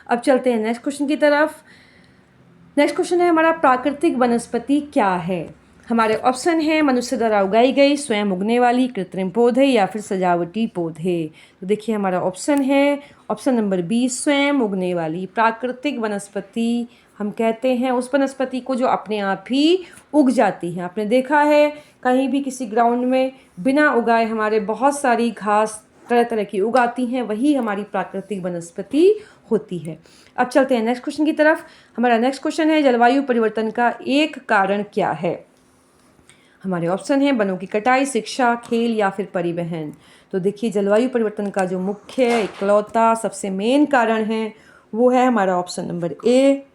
अब चलते हैं नेक्स्ट क्वेश्चन की तरफ। नेक्स्ट क्वेश्चन है हमारा, प्राकृतिक वनस्पति क्या है? हमारे ऑप्शन है, मनुष्य द्वारा उगाई गई, स्वयं उगने वाली, कृत्रिम पौधे, या फिर सजावटी पौधे। तो देखिए हमारा ऑप्शन है ऑप्शन नंबर बी, स्वयं उगने वाली। प्राकृतिक वनस्पति हम कहते हैं उस वनस्पति को जो अपने आप ही उग जाती है। आपने देखा है कहीं भी किसी ग्राउंड में बिना उगाए हमारे बहुत सारी घास तरह तरह की उगाती हैं, वही हमारी प्राकृतिक वनस्पति होती है। अब चलते हैं नेक्स्ट क्वेश्चन की तरफ। हमारा नेक्स्ट क्वेश्चन है, जलवायु परिवर्तन का एक कारण क्या है? हमारे ऑप्शन हैं, वनों की कटाई, शिक्षा, खेल, या फिर परिवहन। तो देखिए जलवायु परिवर्तन का जो मुख्य इकलौता सबसे मेन कारण है वो है हमारा ऑप्शन नंबर ए,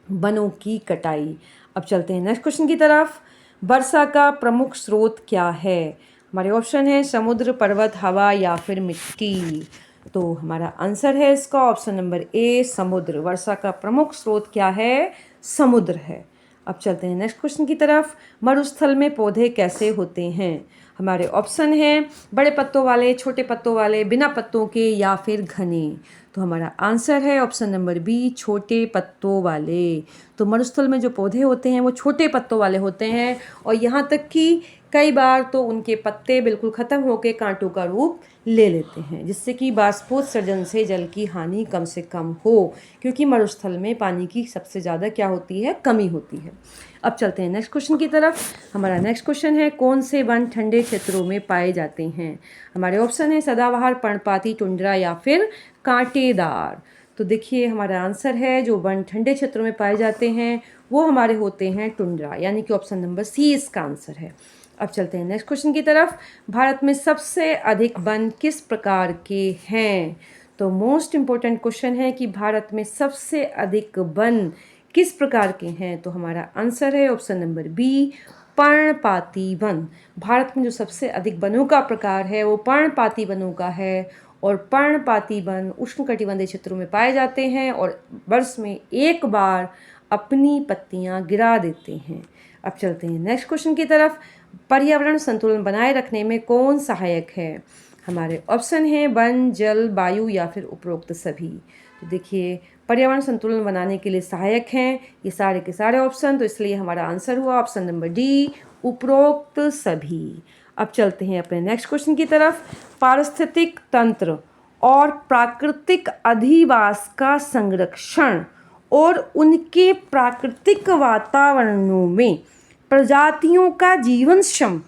वनों की कटाई। अब चलते हैं नेक्स्ट क्वेश्चन की तरफ। वर्षा का प्रमुख स्रोत क्या है? हमारे ऑप्शन है, समुद्र, पर्वत, हवा, या फिर मिट्टी। तो हमारा आंसर है इसका ऑप्शन नंबर ए, समुद्र। वर्षा का प्रमुख स्रोत क्या है? समुद्र है। अब चलते हैं नेक्स्ट क्वेश्चन की तरफ। मरुस्थल में पौधे कैसे होते हैं? हमारे ऑप्शन हैं, बड़े पत्तों वाले, छोटे पत्तों वाले, बिना पत्तों के, या फिर घने। तो हमारा आंसर है ऑप्शन नंबर बी, छोटे पत्तों वाले। तो मरुस्थल में जो पौधे होते हैं वो छोटे पत्तों वाले होते हैं और यहाँ तक कि कई बार तो उनके पत्ते बिल्कुल ख़त्म होकर कांटों का रूप ले लेते हैं, जिससे कि बाष्पोत्सर्जन से जल की हानि कम से कम हो, क्योंकि मरुस्थल में पानी की सबसे ज़्यादा क्या होती है? कमी होती है। अब चलते हैं नेक्स्ट क्वेश्चन की तरफ। हमारा नेक्स्ट क्वेश्चन है, कौन से वन ठंडे क्षेत्रों में पाए जाते हैं? हमारे ऑप्शन है, सदाबहार, पर्णपाती, टुंड्रा, या फिर कांटेदार। तो देखिए हमारा आंसर है, जो वन ठंडे क्षेत्रों में पाए जाते हैं वो हमारे होते हैं टुंड्रा, यानी कि ऑप्शन नंबर सी इसका आंसर है। अब चलते हैं नेक्स्ट क्वेश्चन की तरफ। भारत में सबसे अधिक वन किस प्रकार के हैं? तो मोस्ट इम्पोर्टेंट क्वेश्चन है कि भारत में सबसे अधिक वन किस प्रकार के हैं? तो हमारा आंसर है ऑप्शन नंबर बी, पर्णपाती वन। भारत में जो सबसे अधिक वनों का प्रकार है वो पर्णपाती वनों का है और पर्णपाती वन उष्णकटिबंधीय क्षेत्रों में पाए जाते हैं और वर्ष में एक बार अपनी पत्तियां गिरा देते हैं। अब चलते हैं नेक्स्ट क्वेश्चन की तरफ। पर्यावरण संतुलन बनाए रखने में कौन सहायक है? हमारे ऑप्शन हैं, वन, जल, वायु, या फिर उपरोक्त सभी। तो देखिए पर्यावरण संतुलन बनाने के लिए सहायक हैं ये सारे के सारे ऑप्शन, तो इसलिए हमारा आंसर हुआ ऑप्शन नंबर डी, उपरोक्त सभी। अब चलते हैं अपने नेक्स्ट क्वेश्चन की तरफ। पारिस्थितिक तंत्र और प्राकृतिक अधिवास का संरक्षण और उनके प्राकृतिक वातावरणों में प्रजातियों का जीवनक्षम,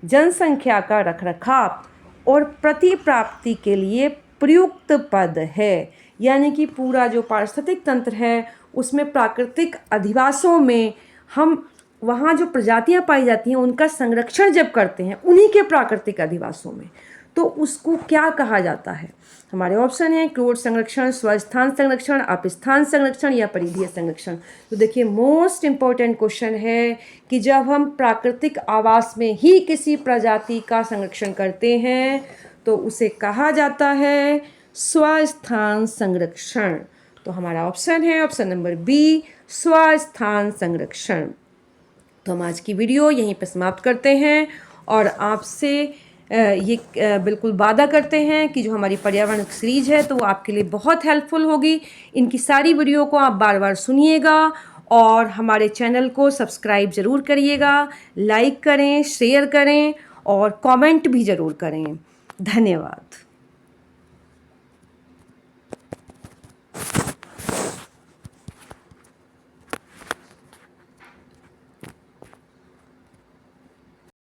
जनसंख्या का रखरखाव और प्रतिप्राप्ति के लिए प्रयुक्त पद है। यानी कि पूरा जो पारिस्थितिक तंत्र है उसमें प्राकृतिक अधिवासों में हम वहाँ जो प्रजातियाँ पाई जाती हैं उनका संरक्षण जब करते हैं उन्हीं के प्राकृतिक अधिवासों में, तो उसको क्या कहा जाता है? हमारे ऑप्शन हैं क्रोड संरक्षण, स्वस्थान संरक्षण, अपस्थान संरक्षण या परिधीय संरक्षण। तो देखिए मोस्ट इम्पोर्टेंट क्वेश्चन है कि जब हम प्राकृतिक आवास में ही किसी प्रजाति का संरक्षण करते हैं तो उसे कहा जाता है स्वस्थान संरक्षण। तो हमारा ऑप्शन है ऑप्शन नंबर बी, स्वस्थान संरक्षण। तो हम आज की वीडियो यहीं पर समाप्त करते हैं और आपसे ये बिल्कुल वादा करते हैं कि जो हमारी पर्यावरण सीरीज है तो वो आपके लिए बहुत हेल्पफुल होगी। इनकी सारी वीडियो को आप बार बार सुनिएगा और हमारे चैनल को सब्सक्राइब ज़रूर करिएगा, लाइक करें, शेयर करें और कमेंट भी ज़रूर करें। धन्यवाद।